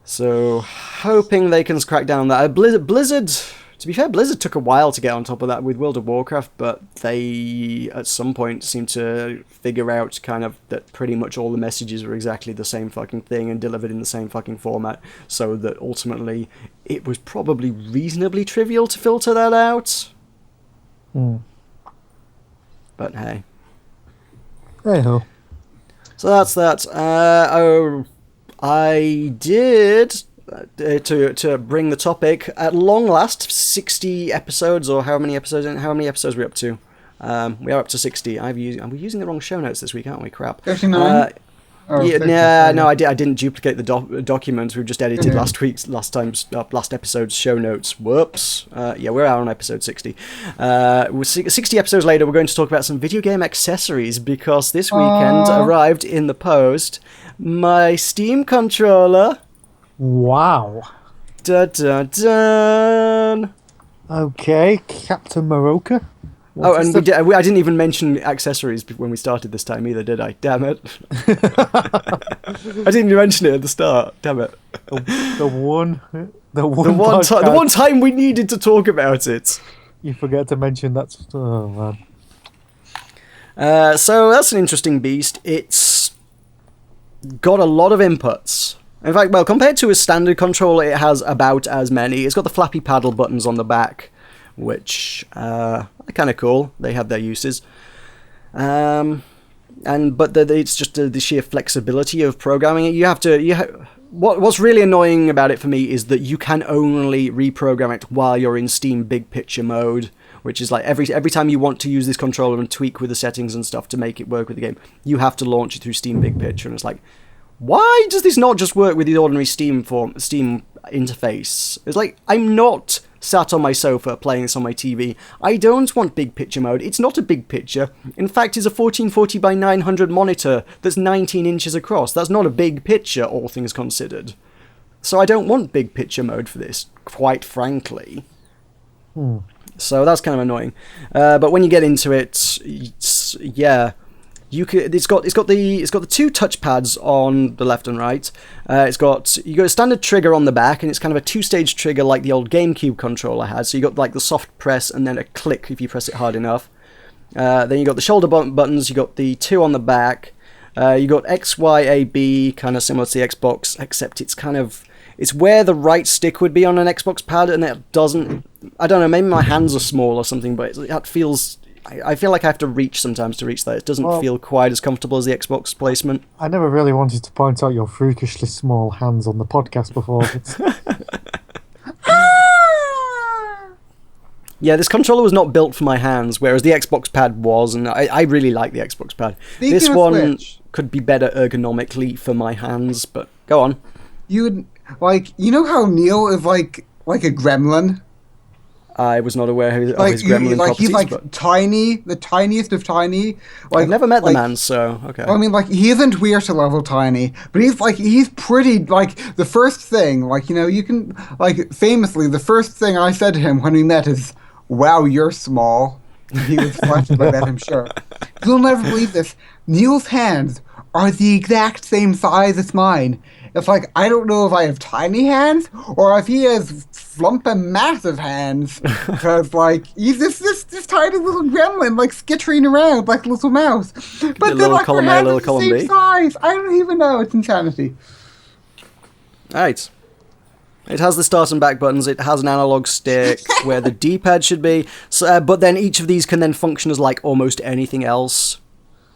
So, hoping they can crack down on that. Blizzard, to be fair, Blizzard took a while to get on top of that with World of Warcraft, but they, at some point, seemed to figure out kind of that pretty much all the messages were exactly the same fucking thing and delivered in the same fucking format, so that ultimately it was probably reasonably trivial to filter that out. But hey. Hey-ho. So that's that. I did, to bring the topic, at long last, 60 episodes, or how many episodes are we up to? We are up to 60. Are we using the wrong show notes this week, aren't we? Crap. 39? No, I didn't duplicate the document. We've just edited last episode's show notes. Whoops. Yeah, we're out on episode 60. 60 episodes later, we're going to talk about some video game accessories, because this weekend arrived in the post my Steam controller. Wow. Dun dun dun. Okay, Captain Meroka. And I didn't even mention accessories when we started this time either, did I? Damn it. I didn't even mention it at the start. Damn it. The one time we needed to talk about it. You forget to mention that. Oh, man. So that's an interesting beast. It's got a lot of inputs. In fact, well, compared to a standard controller, it has about as many. It's got the flappy paddle buttons on the back, which are kind of cool. They have their uses. But it's just the sheer flexibility of programming it. What's really annoying about it for me is that you can only reprogram it while you're in Steam Big Picture mode, which is like every time you want to use this controller and tweak with the settings and stuff to make it work with the game, you have to launch it through Steam Big Picture, and it's like, why does this not just work with the ordinary Steam interface? It's like, I'm not sat on my sofa playing this on my TV. I don't want big picture mode. It's not a big picture. In fact, it's a 1440 by 900 monitor that's 19 inches across. That's not a big picture, all things considered. So I don't want big picture mode for this, quite frankly. So that's kind of annoying. But when you get into it, yeah, it's got the two touchpads on the left and right. You got a standard trigger on the back, and it's kind of a two-stage trigger like the old GameCube controller had. So you got like the soft press and then a click if you press it hard enough. Then you got the shoulder buttons. You got the two on the back. You got X, Y, A, B, kind of similar to the Xbox, except it's where the right stick would be on an Xbox pad, and it doesn't. I don't know. Maybe my hands are small or something, but that feels. I feel like I have to reach sometimes to reach that. It doesn't feel quite as comfortable as the Xbox placement. I never really wanted to point out your freakishly small hands on the podcast before. Yeah, this controller was not built for my hands, whereas the Xbox pad was, and I really like the Xbox pad. This one could be better ergonomically for my hands, but go on. You know how Neil is like a gremlin? I was not aware of his gremlin properties. He's like tiny, the tiniest of tiny. I've never met the man, so okay. I mean, he isn't Weird level tiny, but he's pretty. The first thing, you can famously, the first thing I said to him when we met is, "Wow, you're small." He was flattered by that, I'm sure. You'll never believe this. Neil's hands are the exact same size as mine. It's I don't know if I have tiny hands or if he has flumping massive hands. Because, he's this tiny little gremlin, skittering around like a little mouse. But then, column A, little column B. Size. I don't even know. It's insanity. Right. It has the start and back buttons. It has an analog stick where the D-pad should be. So, but then each of these can then function as almost anything else.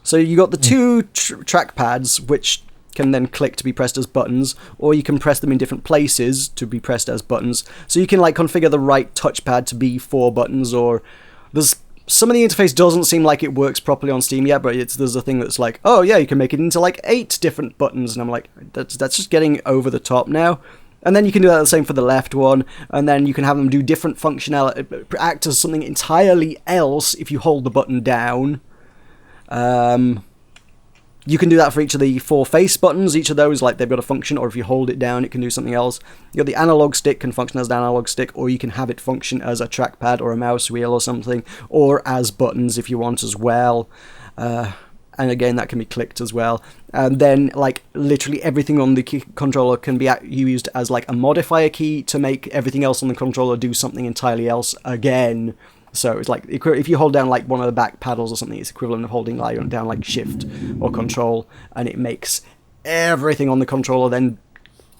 So you got the two trackpads, which can then click to be pressed as buttons, or you can press them in different places to be pressed as buttons. So you can configure the right touchpad to be 4 buttons, or there's some of the interface doesn't seem like it works properly on Steam yet, but there's a thing that's oh yeah, you can make it into 8 different buttons, and I'm that's just getting over the top now. And then you can do that the same for the left one, and then you can have them do different functionality, act as something entirely else if you hold the button down. You can do that for each of the 4 face buttons. Each of those, they've got a function, or if you hold it down, it can do something else. You got the analog stick can function as an analog stick, or you can have it function as a trackpad or a mouse wheel or something, or as buttons if you want as well. And again, that can be clicked as well. And then, literally everything on the controller can be used as, a modifier key to make everything else on the controller do something entirely else again. So it's if you hold down one of the back paddles or something, it's equivalent of holding down Shift or Control, and it makes everything on the controller then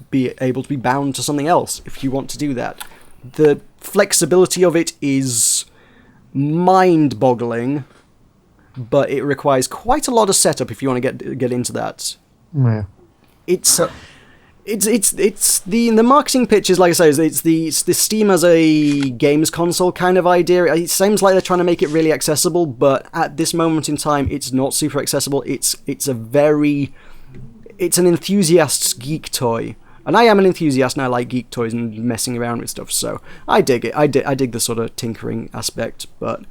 be able to be bound to something else if you want to do that. The flexibility of it is mind-boggling, but it requires quite a lot of setup if you want to get into that. Yeah. It's the marketing pitch is, like I say, it's the Steam as a games console kind of idea. It seems like they're trying to make it really accessible, but at this moment in time, it's not super accessible. It's an enthusiast's geek toy. And I am an enthusiast, and I like geek toys and messing around with stuff, so I dig it. I dig the sort of tinkering aspect, but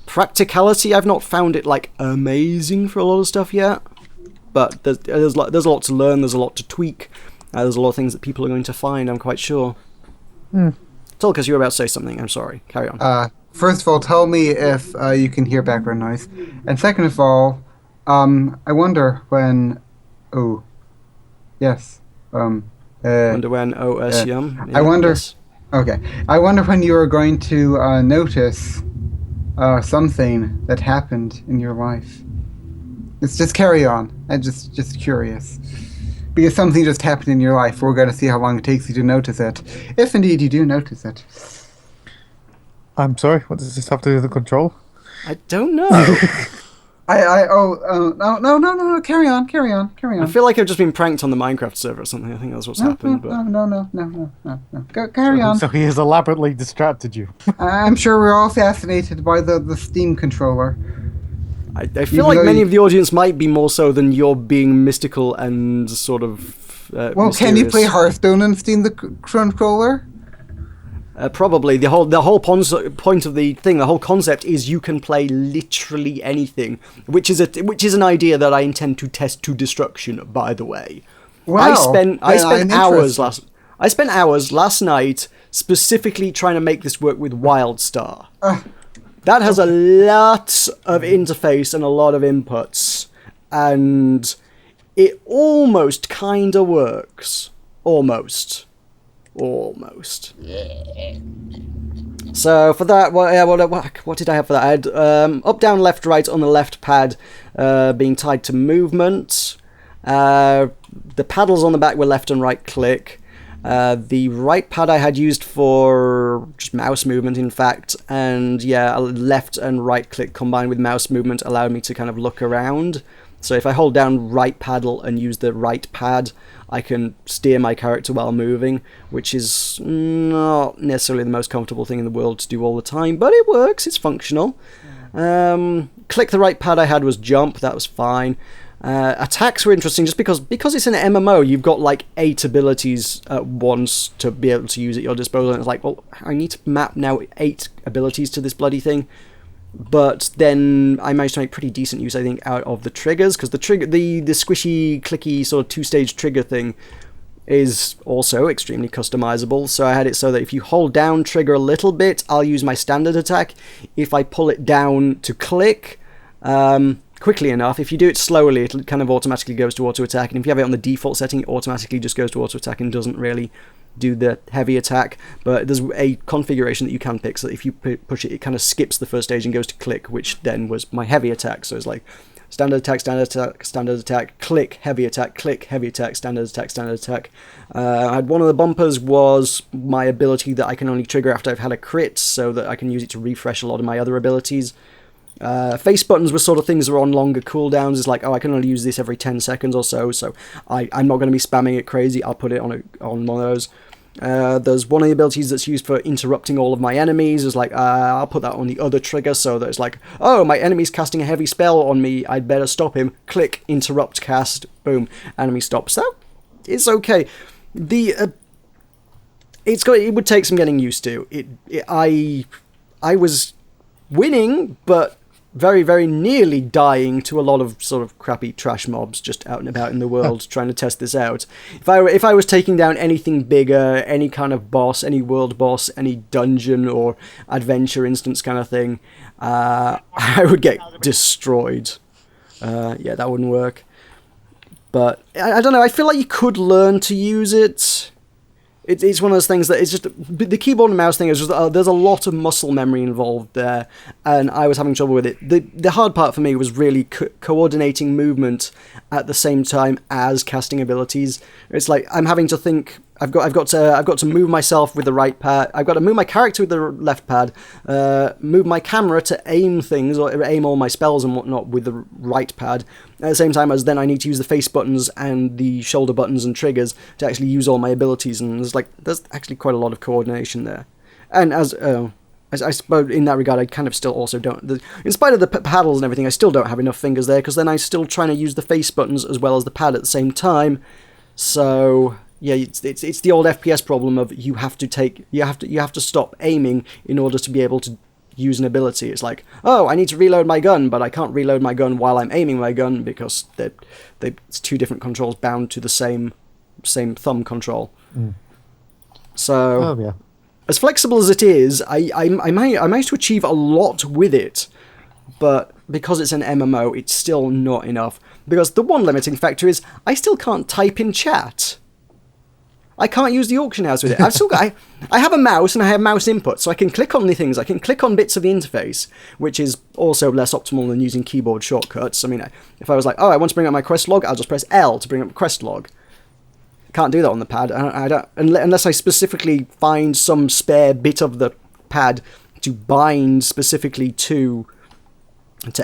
practicality, I've not found it amazing for a lot of stuff yet. But there's a lot to learn. There's a lot to tweak. There's a lot of things that people are going to find, I'm quite sure. Tulkas, you were about to say something. I'm sorry. Carry on. First of all, tell me if you can hear background noise. And second of all, I wonder when... Oh. Yes. Wonder when OS I wonder... Yes. Okay. I wonder when you are going to notice something that happened in your life. It's just carry on. I'm just curious. Because something just happened in your life. We're going to see how long it takes you to notice it. If indeed you do notice it. I'm sorry, what does this have to do with the control? I don't know. No, carry on. I feel like I've just been pranked on the Minecraft server or something. I think that's what's happened. No. Carry on. So he has elaborately distracted you. I'm sure we're all fascinated by the Steam controller. I feel like many of the audience might be more so than you're being mystical and sort of well, mysterious. can you play Hearthstone and Steam the controller? Probably the whole point of the thing, the whole concept is you can play literally anything, which is an idea that I intend to test to destruction. By the way, Wow. I spent hours interested. last night specifically trying to make this work with WildStar. That has a lot of interface and a lot of inputs, and it almost kind of works. Almost. So for that, what did I have for that? I had up, down, left, right on the left pad being tied to movement. The paddles on the back were left and right click. The right pad I had used for just mouse movement, in fact, and yeah, left and right click combined with mouse movement allowed me to kind of look around. So if I hold down right paddle and use the right pad, I can steer my character while moving, which is not necessarily the most comfortable thing in the world to do all the time, but it works, it's functional. Click the right pad I had was jump, that was fine. Attacks were interesting just because it's an MMO, you've got like 8 abilities at once to be able to use at your disposal, and it's like, well, I need to map now 8 abilities to this bloody thing. But then I managed to make pretty decent use, I think, out of the triggers, because the squishy, clicky sort of 2-stage trigger thing is also extremely customizable. So I had it so that if you hold down trigger a little bit, I'll use my standard attack. If I pull it down to click quickly enough, if you do it slowly, it kind of automatically goes to auto attack, and if you have it on the default setting, it automatically just goes to auto attack and doesn't really do the heavy attack. But there's a configuration that you can pick so that if you push it, it kind of skips the first stage and goes to click, which then was my heavy attack. So it's like standard attack, click, heavy attack, standard attack. I had one of the bumpers was my ability that I can only trigger after I've had a crit, so that I can use it to refresh a lot of my other abilities. Face buttons were sort of things that are on longer cooldowns. It's like, oh, I can only use this every 10 seconds or so, so I'm not going to be spamming it crazy. I'll put it on one of those. There's one of the abilities that's used for interrupting all of my enemies. It's like, I'll put that on the other trigger, so that it's like, oh, my enemy's casting a heavy spell on me, I'd better stop him. Click, interrupt, cast, boom, enemy stops. So, it's okay. It would take some getting used to. I was winning, but very, very nearly dying to a lot of sort of crappy trash mobs just out and about in the world trying to test this out. If I was taking down anything bigger, any kind of boss, any world boss, any dungeon or adventure instance kind of thing, I would get destroyed. Yeah, that wouldn't work. But I don't know, I feel like you could learn to use it. It's one of those things that it's just... The keyboard and mouse thing is just... there's a lot of muscle memory involved there, and I was having trouble with it. The hard part for me was really coordinating movement at the same time as casting abilities. It's like, I'm having to think... I've got to move myself with the right pad. I've got to move my character with the left pad, move my camera to aim things, or aim all my spells and whatnot with the right pad, at the same time as then I need to use the face buttons and the shoulder buttons and triggers to actually use all my abilities, and there's actually quite a lot of coordination there. And as I suppose in that regard, I kind of still also don't... in spite of the paddles and everything, I still don't have enough fingers there, because then I'm still trying to use the face buttons as well as the pad at the same time, so... Yeah, it's the old FPS problem of you have to stop aiming in order to be able to use an ability. It's like, oh, I need to reload my gun, but I can't reload my gun while I'm aiming my gun because it's 2 different controls bound to the same thumb control. So, as flexible as it is, I managed to achieve a lot with it, but because it's an MMO, it's still not enough. Because the one limiting factor is I still can't type in chat. I can't use the auction house with it. I have a mouse and I have mouse input, so I can click on the things. I can click on bits of the interface, which is also less optimal than using keyboard shortcuts. I mean, if I was like, oh, I want to bring up my quest log, I'll just press L to bring up the quest log. I can't do that on the pad. I don't, unless I specifically find some spare bit of the pad to bind specifically to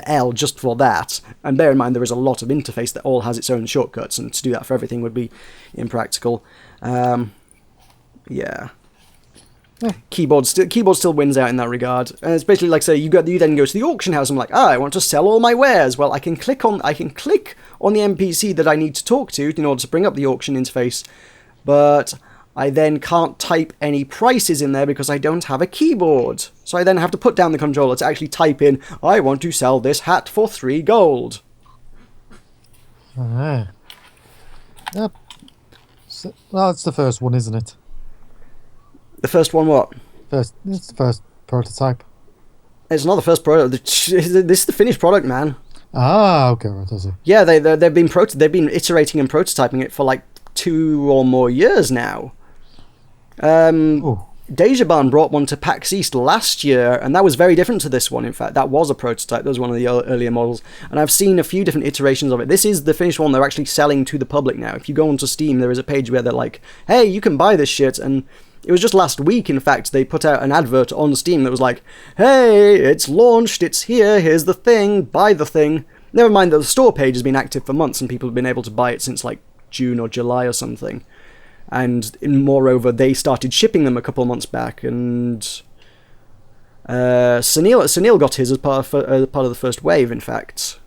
L just for that. And bear in mind, there is a lot of interface that all has its own shortcuts, and to do that for everything would be impractical. Yeah. Keyboard still wins out in that regard. And it's basically like, say, you then go to the auction house and I'm like, I want to sell all my wares. Well, I can click on the NPC that I need to talk to in order to bring up the auction interface, but I then can't type any prices in there because I don't have a keyboard. So I then have to put down the controller to actually type in, I want to sell this hat for 3 gold. Ah. Yep. So, well, it's the first one, isn't it? The first one what? It's the first prototype. It's not the first product. This is the finished product, man. Ah, okay, right, I see. Yeah, they've been iterating and prototyping it for like 2 or more years now. Dejaban brought one to PAX East last year, and that was very different to this one. In fact, that was a prototype. That was one of the earlier models, and I've seen a few different iterations of it. This is the finished one they're actually selling to the public now. If you go onto Steam, there is a page where they're like, hey, you can buy this shit, and it was just last week, in fact, they put out an advert on Steam that was like, hey, it's launched, it's here, here's the thing, buy the thing. Never mind that the store page has been active for months and people have been able to buy it since like June or July or something. And moreover, they started shipping them a couple of months back, and Sunil got his as part of the first wave, in fact.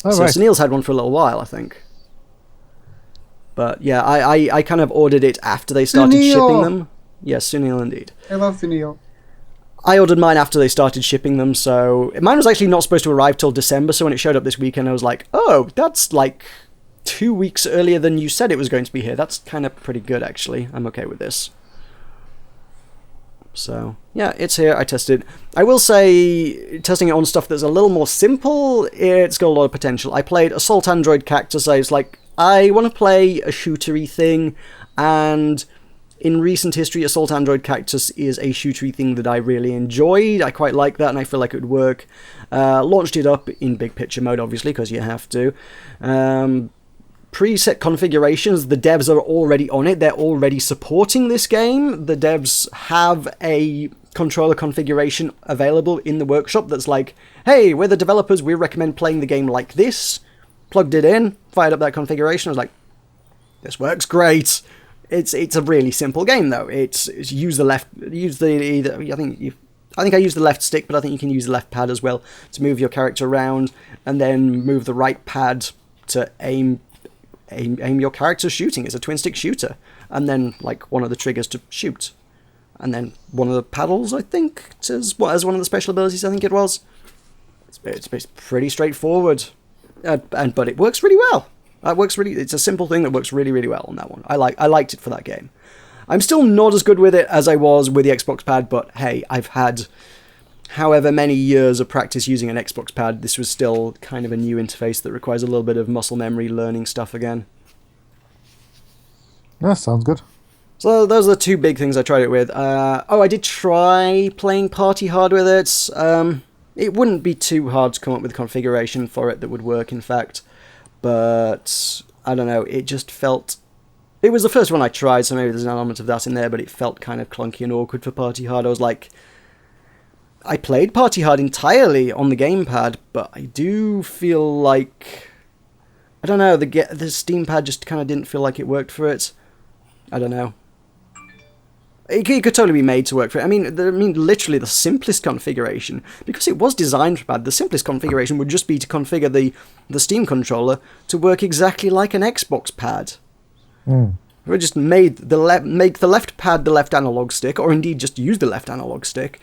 Oh, so right. Sunil's had one for a little while, I think. But yeah, I kind of ordered it after they started shipping them. Yes, Sunil indeed. I love Sunil. I ordered mine after they started shipping them, so mine was actually not supposed to arrive till December, so when it showed up this weekend, I was like, oh, that's like 2 weeks earlier than you said it was going to be here. That's kind of pretty good, actually. I'm okay with this. So, yeah, it's here. I tested it. I will say, testing it on stuff that's a little more simple, it's got a lot of potential. I played Assault Android Cactus. I was like, I want to play a shootery thing, and in recent history, Assault Android Cactus is a shootery thing that I really enjoyed. I quite like that, and I feel like it would work. Launched it up in big picture mode, obviously, because you have to. Preset configurations, the devs are already on it. They're already supporting this game. The devs have a controller configuration available in the workshop that's like, hey, we're the developers, we recommend playing the game like this. Plugged it in, fired up that configuration. I was like, this works great. It's a really simple game though. It's use the I think I use the left stick, but I think you can use the left pad as well to move your character around, and then move the right pad to aim your character shooting. It's a twin stick shooter, and then like one of the triggers to shoot, and then one of the paddles, I think, as one of the special abilities. I think it was. It's pretty straightforward, but it works really well. It's a simple thing that works really, really well on that one. I liked it for that game. I'm still not as good with it as I was with the Xbox pad, but hey, I've had however many years of practice using an Xbox pad. This was still kind of a new interface that requires a little bit of muscle memory learning stuff again. Yeah, sounds good. So those are the 2 big things I tried it with. I did try playing Party Hard with it. It wouldn't be too hard to come up with a configuration for it that would work, in fact. But, I don't know, it just felt... It was the first one I tried, so maybe there's an element of that in there, but it felt kind of clunky and awkward for Party Hard. I was like... I played Party Hard entirely on the gamepad, but I do feel like... I don't know, the Steam pad just kind of didn't feel like it worked for it. I don't know. It could totally be made to work for it. I mean, literally the simplest configuration, because it was designed for pad, the simplest configuration would just be to configure the Steam controller to work exactly like an Xbox pad. We just make the left pad the left analog stick, or indeed just use the left analog stick,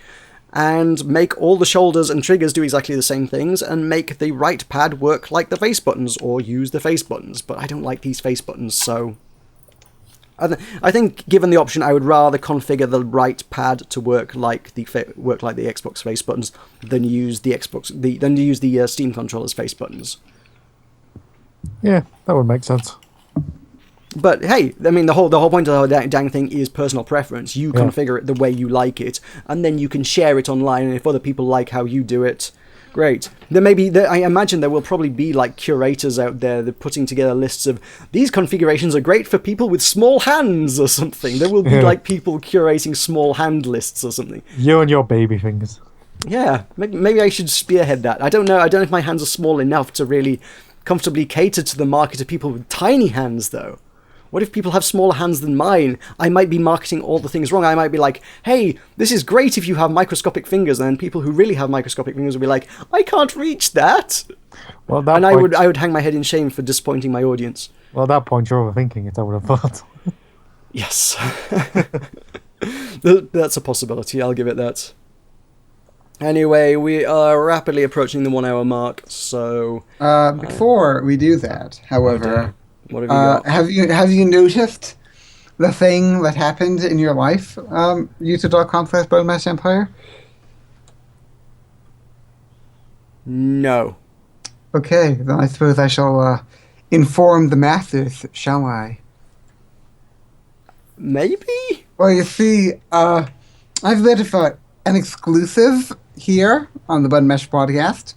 and make all the shoulders and triggers do exactly the same things, and make the right pad work like the face buttons, or use the face buttons. But I don't like these face buttons, so... I think, given the option, I would rather configure the right pad to work like the Xbox face buttons than use the Steam controller's face buttons. Yeah, that would make sense. But hey, I mean, the whole point of the whole dang thing is personal preference. You configure it the way you like it, and then you can share it online. And if other people like how you do it, great. I imagine there will probably be like curators out there that putting together lists of these configurations are great for people with small hands or something. There will be like people curating small hand lists or something. You and your baby fingers. Yeah, maybe I should spearhead that. I don't know if my hands are small enough to really comfortably cater to the market of people with tiny hands, though. What if people have smaller hands than mine? I might be marketing all the things wrong. I might be like, hey, this is great if you have microscopic fingers, and then people who really have microscopic fingers will be like, I can't reach that. Well, I would hang my head in shame for disappointing my audience. Well, at that point, you're overthinking it, I would have thought. Yes. That's a possibility, I'll give it that. Anyway, we are rapidly approaching the 1 hour mark, so... Before we do that, however, What have you got? have you noticed the thing that happened in your life, youtube.com/BoneMashEmpire? No. Okay, then I suppose I shall inform the masses, shall I? Maybe? Well, you see, I've been for an exclusive here on the Bud Mesh podcast.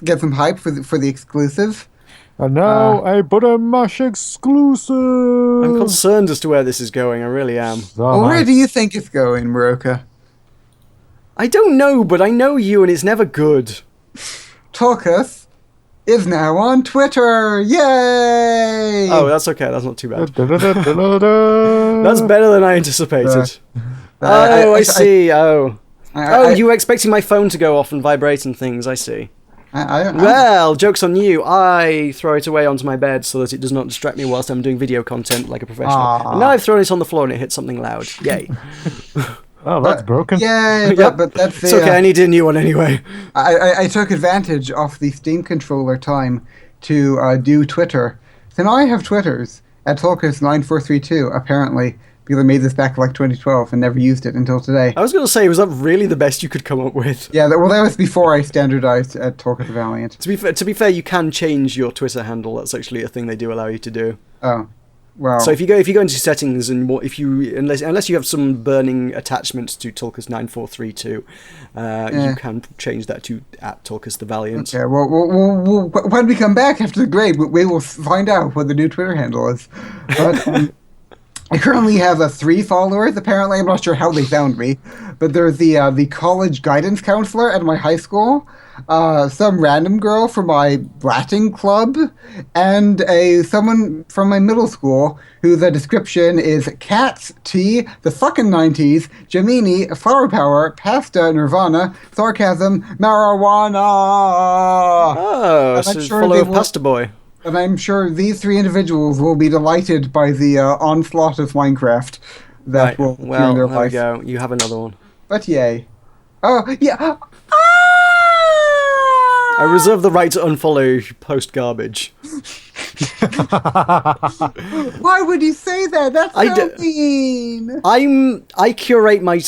Get some hype for the exclusive. And now a Butter Mash exclusive. I'm concerned as to where this is going, I really am. Oh, Where my. do you think it's going, Meroka? I don't know, but I know you and it's never good. Tulkas is now on Twitter. Yay! Oh, that's okay, that's not too bad. Da-da-da-da-da-da. That's better than I anticipated. I see, you were expecting my phone to go off and vibrate and things, I see. Well, joke's on you. I throw it away onto my bed so that it does not distract me whilst I'm doing video content like a professional. Aww. And now I've thrown it on the floor and it hit something loud. Yay. Oh, that's broken. Yay! Yep. But that's It's okay, I need a new one anyway. I took advantage of the Steam controller time to do Twitter. So now I have Twitters at Tulkas9432, apparently, because I made this back in like 2012 and never used it until today. I was going to say, was that really the best you could come up with? Yeah, that was before I standardized at Tulkas Valiant. To be fair, you can change your Twitter handle. That's actually a thing they do allow you to do. Oh, well. So if you go into settings and unless you have some burning attachments to Tulkas9432, you can change that to @Tulkas the Valiant. Okay, well, when we come back after the grade, we will find out what the new Twitter handle is. But I currently have 3 followers. Apparently, I'm not sure how they found me, but there's the college guidance counselor at my high school, some random girl from my Latin club, and someone from my middle school whose description is cats, tea, the fucking 90s, Gemini, flower power, pasta, Nirvana, sarcasm, marijuana. Oh, so follow Pasta Boy. And I'm sure these 3 individuals will be delighted by the onslaught of Minecraft that will appear in their life. There we go. You have another one. But yay. Oh, yeah. I reserve the right to unfollow you if you post garbage. Why would you say that? That's so mean. I curate my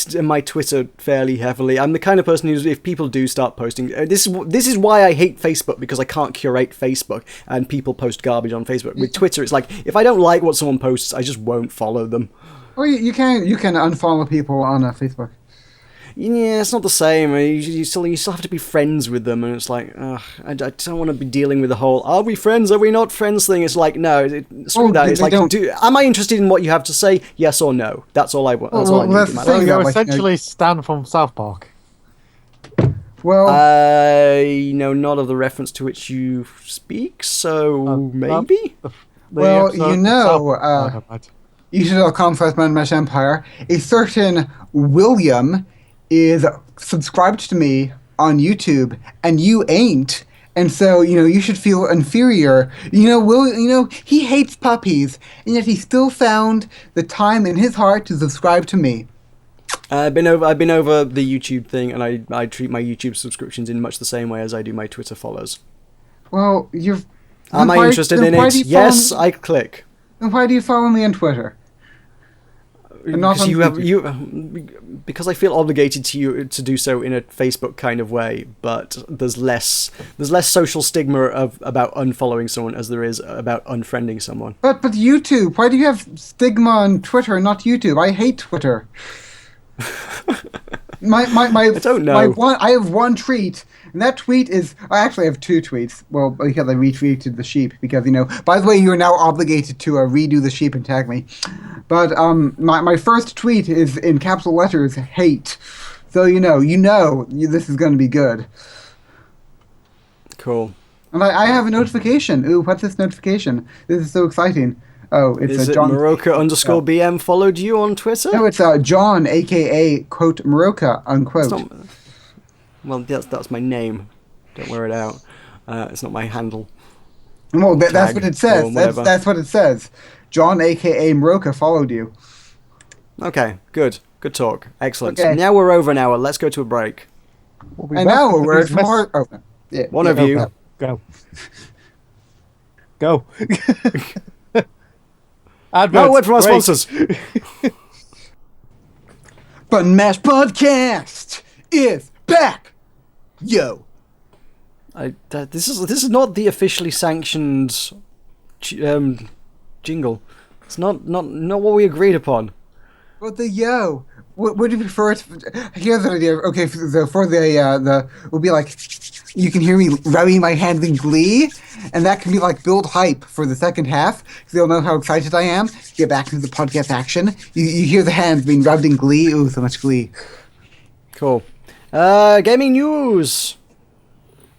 Twitter fairly heavily. I'm the kind of person who, if people do start posting, this is why I hate Facebook, because I can't curate Facebook and people post garbage on Facebook. With Twitter, it's like if I don't like what someone posts, I just won't follow them. Well, you can unfollow people on Facebook. Yeah, it's not the same. You still have to be friends with them, and it's like, I don't want to be dealing with the whole "are we friends, are we not friends" thing. It's like, no, screw that. It's like, am I interested in what you have to say? Yes or no. That's all I want. That's all I need in my life. You're essentially Stan from South Park. Well, I know not of the reference to which you speak, so maybe. Well, YouTube.com/BoneMashEmpire. A certain William is subscribed to me on YouTube, and you ain't. And so, you should feel inferior. He hates puppies, and yet he still found the time in his heart to subscribe to me. I've been over the YouTube thing, and I treat my YouTube subscriptions in much the same way as I do my Twitter follows. Well, am I interested in it? Yes, I click. Then why do you follow me on Twitter? Because I feel obligated to do so in a Facebook kind of way, but there's less social stigma about unfollowing someone as there is about unfriending someone. But YouTube, why do you have stigma on Twitter and not YouTube? I hate Twitter. I don't know. I have one tweet, and that tweet is... I actually have 2 tweets. Well, because I retweeted the sheep, because, By the way, you are now obligated to redo the sheep and tag me. But my first tweet is in capital letters, hate. So, this is going to be good. Cool. And I have a notification. Ooh, what's this notification? This is so exciting. Oh, it's John. Meroka_BM followed you on Twitter? No, it's John, a.k.a. quote Meroka, unquote. Well, that's my name. Don't wear it out. It's not my handle. Well, that's what it says. That's what it says. John, aka Meroka, followed you. Okay, good. Good talk. Excellent. Okay. Now we're over an hour. Let's go to a break. We'll be And back now a after word these from our... Oh, yeah, One yeah, of you. Go. Go. Adverts. No, word from our break. sponsors. Button Mash Podcast is back! Yo! This is not the officially sanctioned jingle. It's not what we agreed upon. Well, the yo. Would you prefer it? Here's an idea. Okay, for the will be like, you can hear me rubbing my hand in glee, and that can be like build hype for the second half, because they'll know how excited I am. Get back into the podcast action. You hear the hands being rubbed in glee. Ooh, so much glee. Cool. Gaming news,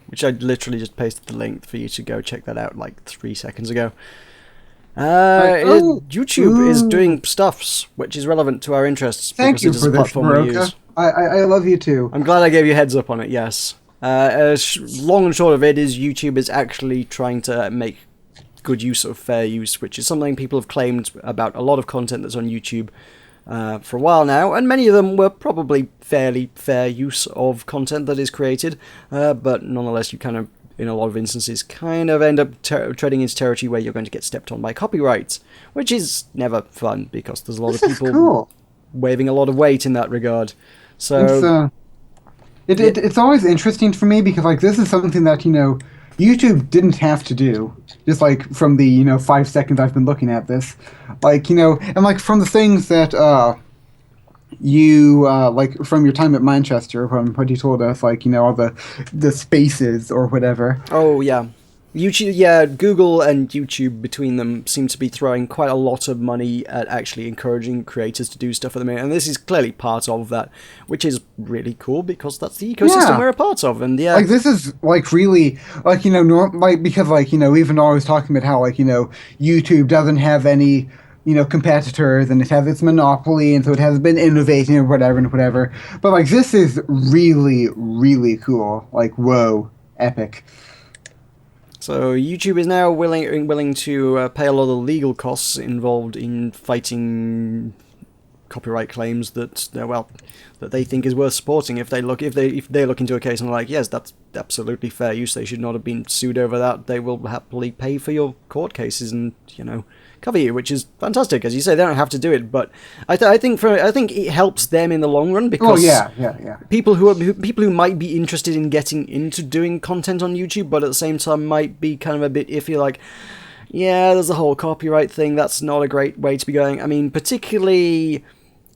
which I literally just pasted the link for you to go check that out like 3 seconds ago. YouTube is doing stuffs which is relevant to our interests. Thank you because for it is a this, platform we Meroka. use. I love you too. I'm glad I gave you a heads up on it, yes. Long and short of it is YouTube is actually trying to make good use of fair use, which is something people have claimed about a lot of content that's on YouTube for a while now, and many of them were probably fairly fair use of content that is created, but nonetheless you kind of, in a lot of instances, kind of end up treading into territory where you're going to get stepped on by copyright, which is never fun because there's a lot of people Cool. waving a lot of weight in that regard. So It's always interesting for me because like this is something that YouTube didn't have to do. Just like from the 5 seconds I've been looking at this, like and like from the things that you like from your time at Manchester, from what you told us, like all the spaces or whatever. Oh yeah, YouTube. Yeah, Google and YouTube between them seem to be throwing quite a lot of money at actually encouraging creators to do stuff at the minute, and this is clearly part of that, which is really cool because that's the ecosystem Yeah. we're a part of. And yeah, Like this is like really like because like even always talking about how like YouTube doesn't have any competitors and it has its monopoly and so it has been innovating and whatever. But like this is really cool. Like whoa, epic. so YouTube is now willing to pay a lot of the legal costs involved in fighting copyright claims that they think is worth supporting. If they look into a case and are like, yes, that's absolutely fair use, they should not have been sued over that, they will happily pay for your court cases and cover you, which is fantastic. As you say, they don't have to do it, but I think it helps them in the long run because Oh yeah. people who might be interested in getting into doing content on YouTube, but at the same time might be kind of a bit iffy, like, yeah, there's a whole copyright thing. That's not a great way to be going. I mean, particularly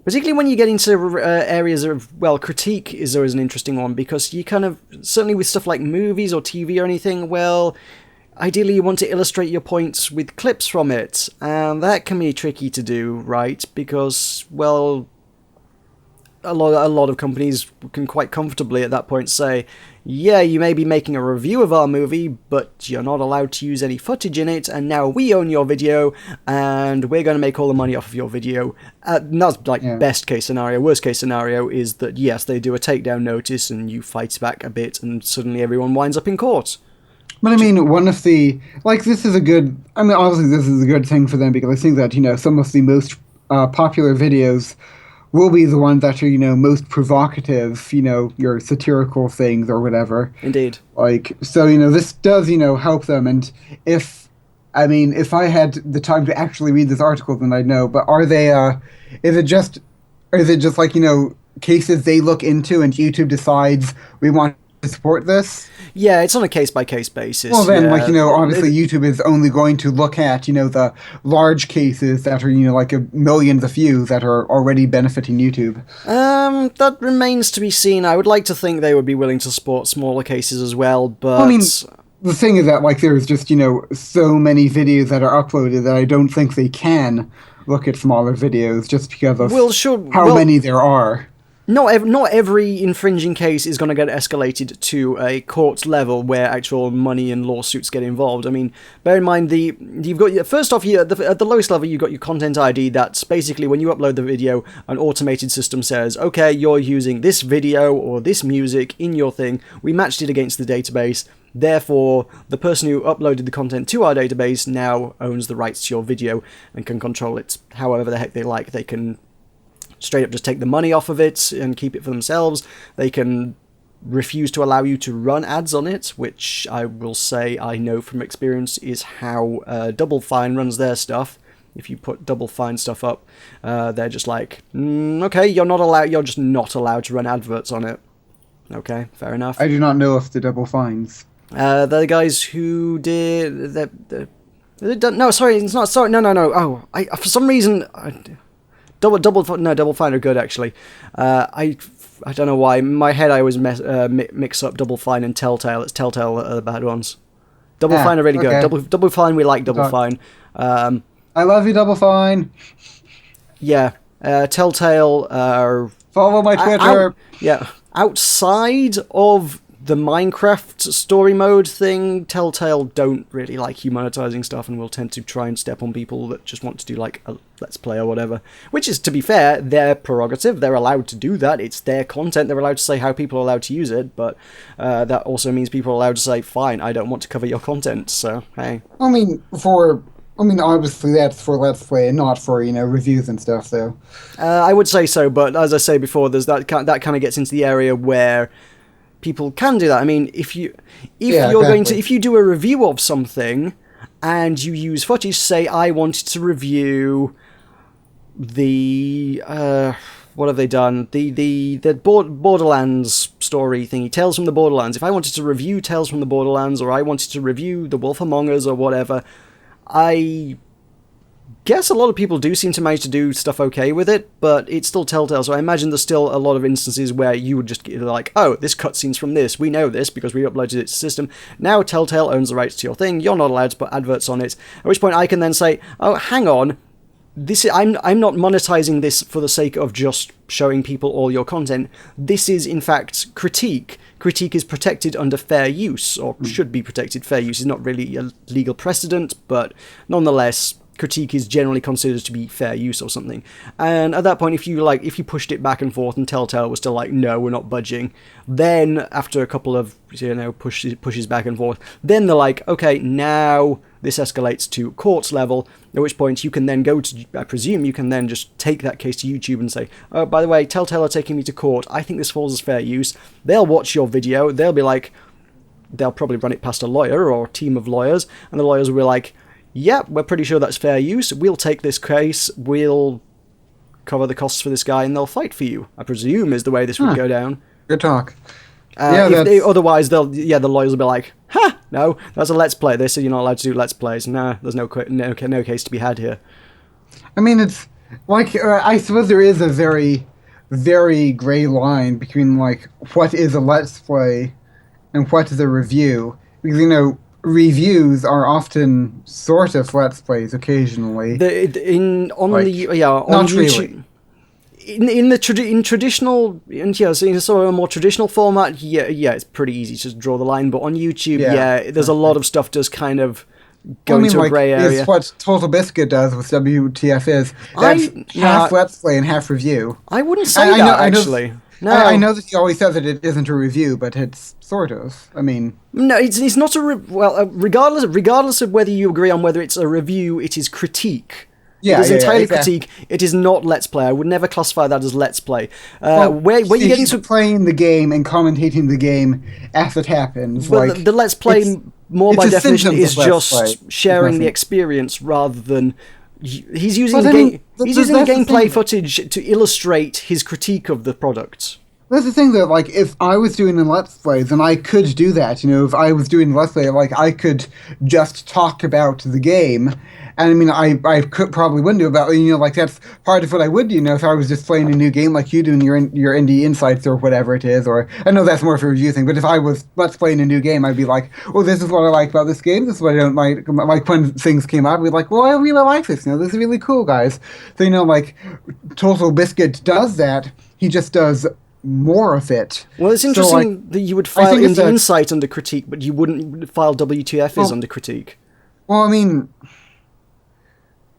when you get into areas of, well, critique is always an interesting one because you kind of, certainly with stuff like movies or TV or anything, well, ideally you want to illustrate your points with clips from it, and that can be tricky to do, right? Because, well, a lot of companies can quite comfortably at that point say, yeah, you may be making a review of our movie, but you're not allowed to use any footage in it, and now we own your video, and we're going to make all the money off of your video. And that's like best case scenario. Worst case scenario is that, yes, they do a takedown notice, and you fight back a bit, and suddenly everyone winds up in court. But I mean, one of the this is a good. I mean, obviously, this is a good thing for them because I think that some of the most popular videos will be the ones that are most provocative, your satirical things or whatever. Indeed. Like so, this does help them. And if I had the time to actually read this article, then I'd know. But are they? Is it just like cases they look into and YouTube decides we want to support this? Yeah, it's on a case-by-case basis. Well, then, yeah. obviously YouTube is only going to look at, the large cases that are, like millions of views that are already benefiting YouTube. That remains to be seen. I would like to think they would be willing to support smaller cases as well, but... I mean, the thing is that, there's just, so many videos that are uploaded that I don't think they can look at smaller videos just because of how many there are. Not every infringing case is going to get escalated to a court level where actual money and lawsuits get involved. I mean, bear in mind you've got first off at the lowest level you've got your content ID. That's basically when you upload the video, an automated system says, okay, you're using this video or this music in your thing. We matched it against the database. Therefore, the person who uploaded the content to our database now owns the rights to your video and can control it however the heck they like. They can straight up just take the money off of it and keep it for themselves. They can refuse to allow you to run ads on it, which I will say I know from experience is how Double Fine runs their stuff. If you put Double Fine stuff up, they're just like, okay, you're just not allowed to run adverts on it. Okay, fair enough. I do not know if the Double Fines. They're the guys who did no, sorry, it's not. Sorry, no. Oh, for some reason, Double Fine are good actually. I don't know why. In my head, I always mix up Double Fine and Telltale. It's Telltale that are the bad ones. Double Fine are really good. Double Fine, we like Double Fine. I love you, Double Fine. Yeah, Telltale are... Follow my Twitter. Outside of the Minecraft story mode thing, Telltale don't really like humanitizing stuff and will tend to try and step on people that just want to do like a Let's Play or whatever. Which is, to be fair, their prerogative. They're allowed to do that. It's their content. They're allowed to say how people are allowed to use it, but that also means people are allowed to say, fine, I don't want to cover your content, so hey. I mean, obviously that's for Let's Play and not for, reviews and stuff, though. I would say so, but as I say before, there's that kind of gets into the area where people can do that. I mean, if you do a review of something and you use footage, say I wanted to review the what have they done? The Borderlands story thingy, Tales from the Borderlands. If I wanted to review Tales from the Borderlands, or I wanted to review The Wolf Among Us or whatever, I guess a lot of people do seem to manage to do stuff okay with it, but it's still Telltale, so I imagine there's still a lot of instances where you would just get like, oh, this cutscene's from this, we know this because we uploaded it to the system, now Telltale owns the rights to your thing, you're not allowed to put adverts on it, at which point I can then say, oh, hang on, I'm not monetizing this for the sake of just showing people all your content. This is, in fact, critique. Critique is protected under fair use, or should be protected. Fair use is not really a legal precedent, but nonetheless, critique is generally considered to be fair use or something. And at that point, if you pushed it back and forth and Telltale was still like, no, we're not budging, then after a couple of pushes back and forth, then they're like, okay, now this escalates to courts level, at which point you can then go to, I presume you can then just take that case to YouTube and say, oh, by the way, Telltale are taking me to court, I think this falls as fair use. They'll watch your video, they'll be like, they'll probably run it past a lawyer or a team of lawyers, and the lawyers will be like, yeah, we're pretty sure that's fair use, we'll take this case, we'll cover the costs for this guy, and they'll fight for you, I presume is the way this would go down. Good talk. Otherwise, the lawyers will be like, ha, no, that's a Let's Play. They said you're not allowed to do Let's Plays. Nah, there's no case to be had here. I mean, it's like, I suppose there is a very, very gray line between, like, what is a Let's Play and what is a review. Because, reviews are often sort of Let's Plays occasionally. On YouTube. Really. In traditional, and yeah, so in sort of a more traditional format, yeah, it's pretty easy to draw the line. But on YouTube, there's a lot of stuff does kind of go into a grey area. It's what Total Biscuit does with WTF is. That's half Let's Play and half review. I wouldn't say that, actually. No. I know that he always says that it isn't a review, but it's sort of. I mean, no, it's not a regardless of whether you agree on whether it's a review, it is critique. Yeah, it is entirely exactly. critique. It is not Let's Play. I would never classify that as Let's Play. Where you get into playing the game and commentating the game as it happens. Well, the Let's Play, more by definition, is just sharing the experience rather than he's using the gameplay footage to illustrate his critique of the product. That's the thing, though, like, if I was doing a Let's Play, then I could do that, if I was doing Let's Play, like, I could just talk about the game, and I mean, I could probably wouldn't do about, like, that's part of what I would do, if I was just playing a new game, like you do in your Indie Insights or whatever it is, or, I know that's more of a review thing, but if I was Let's Playing a new game, I'd be like, well, this is what I like about this game, this is what I don't like when things came out, I'd be like, well, I really like this, this is really cool, guys. So, like, Total Biscuit does that, he just does more of it. Well, it's interesting that you would file Indie Insight under critique, but you wouldn't file WTF is under critique. Well, I mean...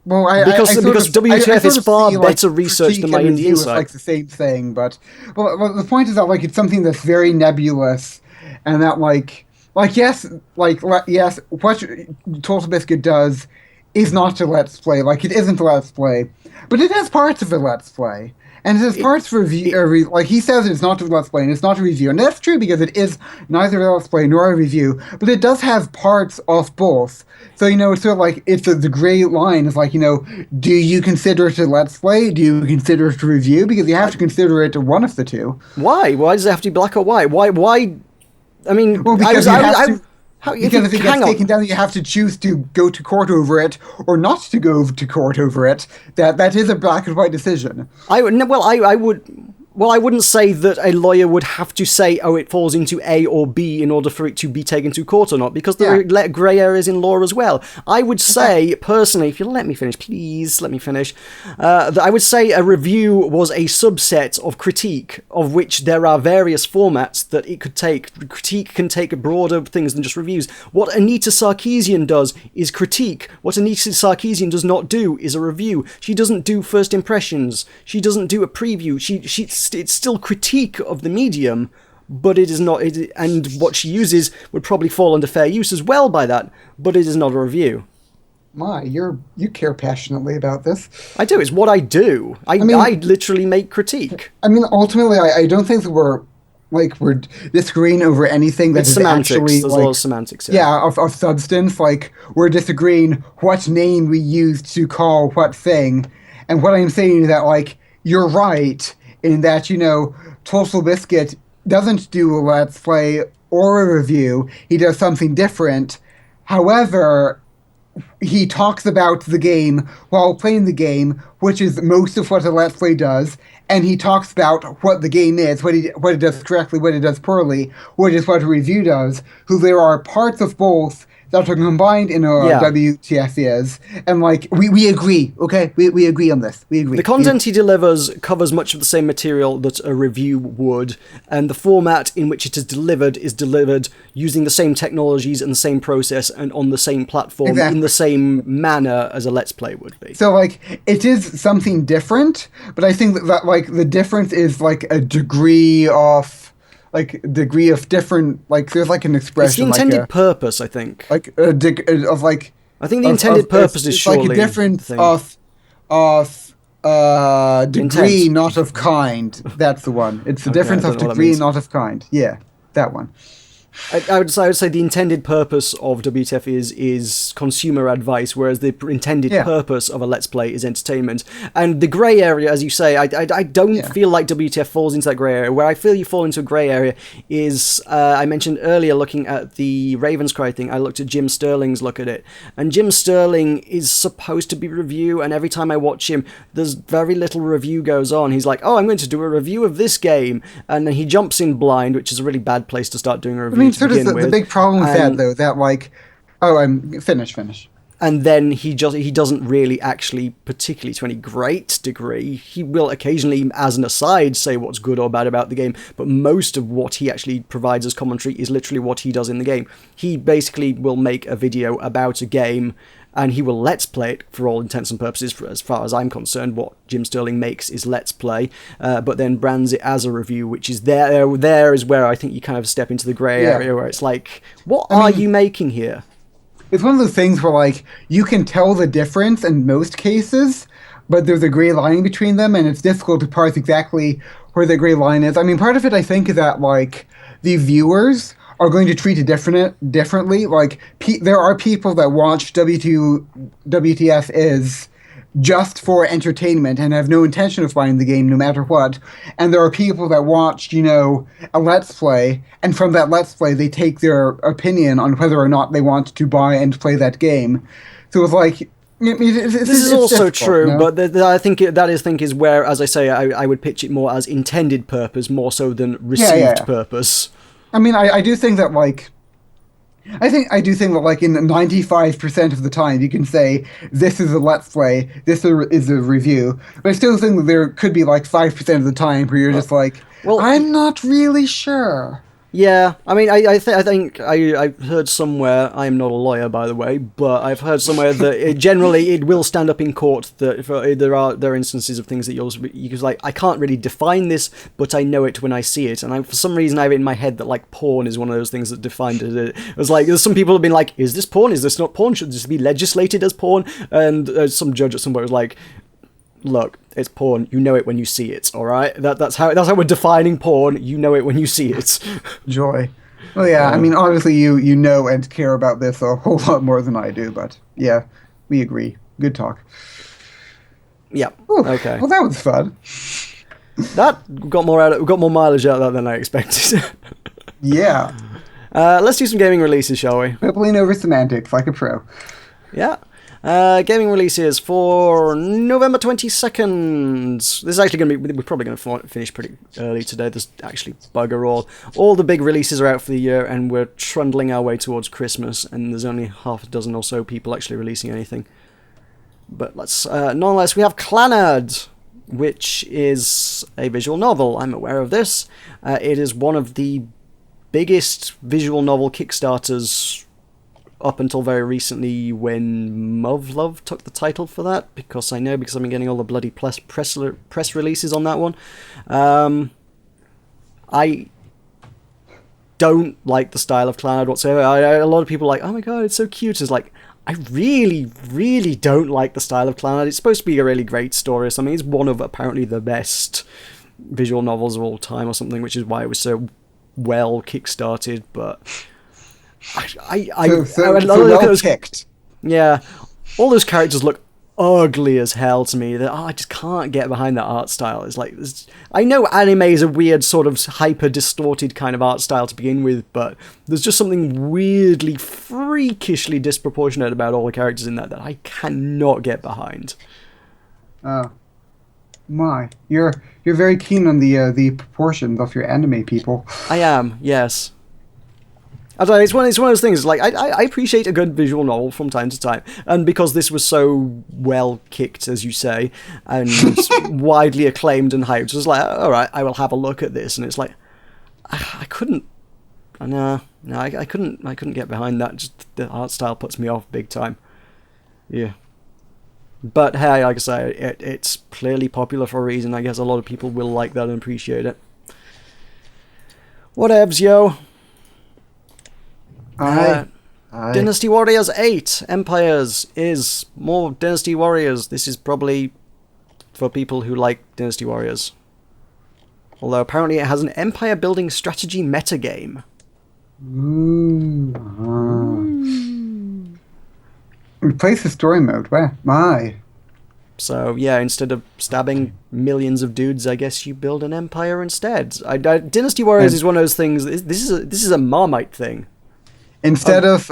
because WTF is far better research than my Indie Insight. It's like the same thing, but... Well, the point is that, like, it's something that's very nebulous, and that, like... like yes, yes, what Total Biscuit does is not a let's play. Like it isn't a let's play, but it has parts of a let's play, and it has parts of review. it- Like he says, it's not a let's play and it's not a review, and that's true because it is neither a let's play nor a review. But it does have parts of both. So it's sort of like it's the gray line is like do you consider it a let's play? Do you consider it a review? Because you have to consider it one of the two. Why? Why does it have to be black or white? Why? I mean, Well, I because was, you I, was- have I, to. how, if Because you, if it hang gets on. taken down, you have to choose to go to court over it or not to go to court over it. That is a black and white decision. I would no, well, I would. Well, I wouldn't say that a lawyer would have to say, oh, it falls into A or B in order for it to be taken to court or not, because there are grey areas in law as well. I would say, personally, if you'll let me finish, please let me finish, that I would say a review was a subset of critique, of which there are various formats that it could take. Critique can take broader things than just reviews. What Anita Sarkeesian does is critique. What Anita Sarkeesian does not do is a review. She doesn't do first impressions. She doesn't do a preview. It's still critique of the medium, but it is not. And what she uses would probably fall under fair use as well by that, but it is not a review. You care passionately about this. I do. It's what I do. I literally make critique. I mean, ultimately, I don't think that we're disagreeing over anything that It's is semantics. actually There's a lot of semantics here. yeah, of substance. Like we're disagreeing what name we use to call what thing, and what I'm saying is that you're right in that Total Biscuit doesn't do a let's play or a review. He does something different. However, he talks about the game while playing the game, which is most of what a let's play does, and he talks about what the game is, what it does correctly, what it does poorly, which is what a review does. Who there are parts of both that are combined in a WTF is, and we agree, okay? We agree on this. We agree. The content he delivers covers much of the same material that a review would, and the format in which it is delivered using the same technologies and the same process and on the same platform in the same manner as a Let's Play would be. So it is something different, but I think that the difference is a degree of different, there's an expression. It's the intended purpose, I think. I think the intended purpose is it's surely a difference the thing. of degree, Intent. not of kind. That's the one. It's the difference I of don't know what that degree, means. not of kind. Yeah, that one. I would say the intended purpose of WTF is consumer advice, whereas the intended purpose of a Let's Play is entertainment. And the grey area, as you say, I don't feel like WTF falls into that grey area. Where I feel you fall into a grey area is, I mentioned earlier looking at the Ravenscry thing, I looked at Jim Sterling's look at it. And Jim Sterling is supposed to be review, and every time I watch him, there's very little review goes on. He's like, oh, I'm going to do a review of this game. And then he jumps in blind, which is a really bad place to start doing a review. Sort of the big problem with that, though, that I'm finish. And then he doesn't really actually, particularly to any great degree, he will occasionally, as an aside, say what's good or bad about the game, but most of what he actually provides as commentary is literally what he does in the game. He basically will make a video about a game, and he will Let's Play it for all intents and purposes. As far as I'm concerned, what Jim Sterling makes is Let's Play, but then brands it as a review, which is there is where I think you kind of step into the grey area, where it's like, what are you making here? It's one of those things where you can tell the difference in most cases, but there's a gray line between them, and it's difficult to parse exactly where the gray line is. I mean, part of it I think is that the viewers are going to treat it differently. There are people that watch WTF is just for entertainment and have no intention of buying the game no matter what. And there are people that watched, a Let's Play, and from that Let's Play they take their opinion on whether or not they want to buy and play that game. So it's This is also true, but I think that is where, as I say, I would pitch it more as intended purpose more so than received purpose. I mean, I do think that I do think that in 95% of the time you can say this is a Let's Play, this is a review, but I still think that there could be 5% of the time where you're just well, I'm not really sure. Yeah, I mean, I think I've heard somewhere. I am not a lawyer, by the way, but I've heard somewhere that generally it will stand up in court that there are instances of things that because like I can't really define this, but I know it when I see it, and for some reason I have it in my head that like porn is one of those things that defined it. It was like there's some people have been like, is this porn? Is this not porn? Should this be legislated as porn? And some judge at some point was like, look, it's porn. You know it when you see it. All right. That's how we're defining porn. You know it when you see it. Joy. Well, yeah. I mean, obviously, you know and care about this a whole lot more than I do, but yeah, we agree. Good talk. Yeah. Whew. Okay. Well, that was fun. That got more mileage out of that than I expected. Yeah. Let's do some gaming releases, shall we? Rippling over semantics like a pro. Yeah. Gaming releases for November 22nd. This is actually going to be... We're probably going to finish pretty early today. There's actually bugger all. All the big releases are out for the year, and we're trundling our way towards Christmas, and there's only half a dozen or so people actually releasing anything. But let's... nonetheless, we have Clannad, which is a visual novel. I'm aware of this. It is one of the biggest visual novel Kickstarters up until very recently when Muv-Love took the title for that, because I've been getting all the bloody press releases on that one. I don't like the style of Clannad whatsoever. A lot of people are like, oh my god, it's so cute. It's like, I really, really don't like the style of Clannad. It's supposed to be a really great story or something. It's one of apparently the best visual novels of all time or something, which is why it was so well kickstarted, but... So well picked. Yeah, all those characters look ugly as hell to me. I just can't get behind that art style. It's like, I know anime is a weird sort of hyper distorted kind of art style to begin with, but there's just something weirdly, freakishly disproportionate about all the characters in that I cannot get behind. Oh my, you're very keen on the proportions of your anime people. I am, yes. I don't know, it's one of those things, like, I appreciate a good visual novel from time to time, and because this was so well kicked, as you say, and widely acclaimed and hyped, it was like, alright, I will have a look at this, and it's like, I couldn't get behind that. Just the art style puts me off big time. Yeah. But hey, like I say, it's clearly popular for a reason. I guess a lot of people will like that and appreciate it. Whatevs, yo. Dynasty Warriors 8 Empires is more Dynasty Warriors. This is probably for people who like Dynasty Warriors. Although apparently it has an empire building strategy metagame. Replace the story mode. Where? My. So yeah, instead of stabbing millions of dudes, I guess you build an empire instead. Dynasty Warriors is one of those things. This is a Marmite thing. Instead of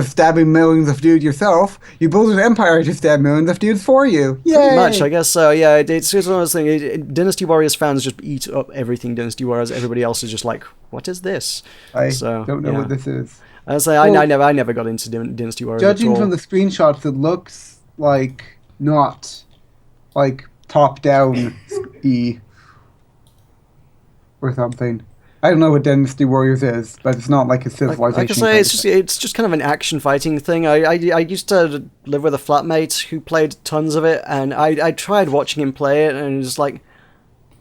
stabbing millions of dudes yourself, you build an empire to stab millions of dudes for you. Yay! Pretty much, I guess so. Yeah, it's one of those things. Dynasty Warriors fans just eat up everything Dynasty Warriors. Everybody else is just like, what is this? I don't know what this is. I say I never got into Dynasty Warriors. Judging at all. from the screenshots, it looks like not like top down or something. I don't know what Dynasty Warriors is, but it's not like a civilization. Like I say, it's just kind of an action fighting thing. I used to live with a flatmate who played tons of it, and I tried watching him play it, and it was like,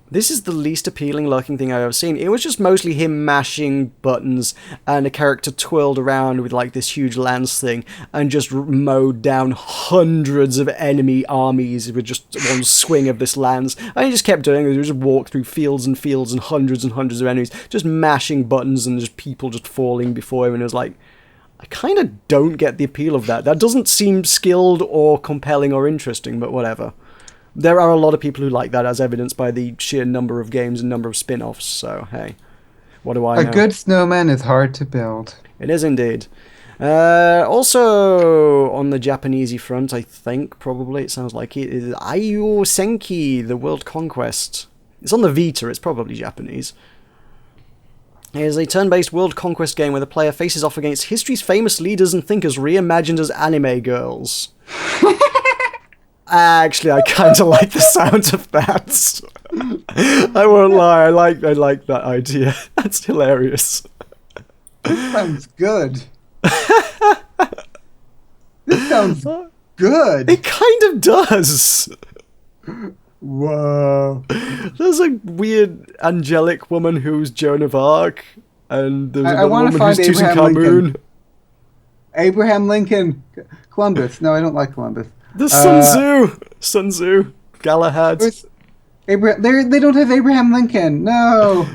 this is the least appealing looking thing I've ever seen. It was just mostly him mashing buttons and a character twirled around with like this huge lance thing and just mowed down hundreds of enemy armies with just one swing of this lance. And he just kept doing it. He would just walk through fields and fields and hundreds of enemies, just mashing buttons and just people just falling before him. And it was like, I kind of don't get the appeal of that. That doesn't seem skilled or compelling or interesting, but whatever. There are a lot of people who like that, as evidenced by the sheer number of games and number of spin-offs, so hey, what do I know? A good snowman is hard to build. It is indeed. Also, on the Japanesey front, I think, probably, it sounds like it, is Ayo Senki, the World Conquest. It's on the Vita, it's probably Japanese. It is a turn-based world conquest game where the player faces off against history's famous leaders and thinkers reimagined as anime girls. Actually, I kind of like the sound of that. I won't lie. I like that idea. That's hilarious. This sounds good. This sounds good. It kind of does. Whoa. There's a weird angelic woman who's Joan of Arc, and there's another wanna woman find who's Abraham Tutankhamun. Lincoln. Abraham Lincoln. Columbus. No, I don't like Columbus. The Sun Tzu. Galahad. They don't have Abraham Lincoln. No.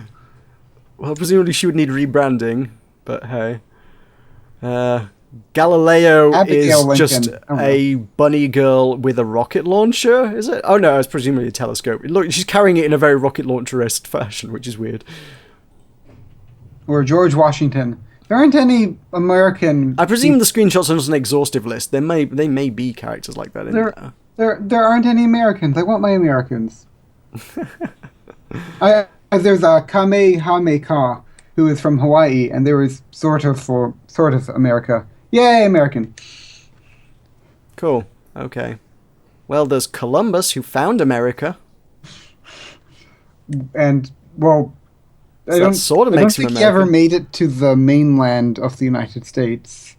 Well, presumably she would need rebranding, but hey. Galileo Abigail is Lincoln. just Oh, no. a bunny girl with a rocket launcher, is it? Oh no, it's presumably a telescope. Look, she's carrying it in a very rocket launcher-esque fashion, which is weird. Or George Washington. There aren't any American. I presume the screenshots are not an exhaustive list. They may be characters like that in there. There aren't any Americans. I want my Americans. There's a Kamehameha who is from Hawaii, and there is sort of America. Yay, American! Cool. Okay. Well, there's Columbus, who found America. And well, So that sort of makes him I don't think he ever American. made it to the mainland of the United States,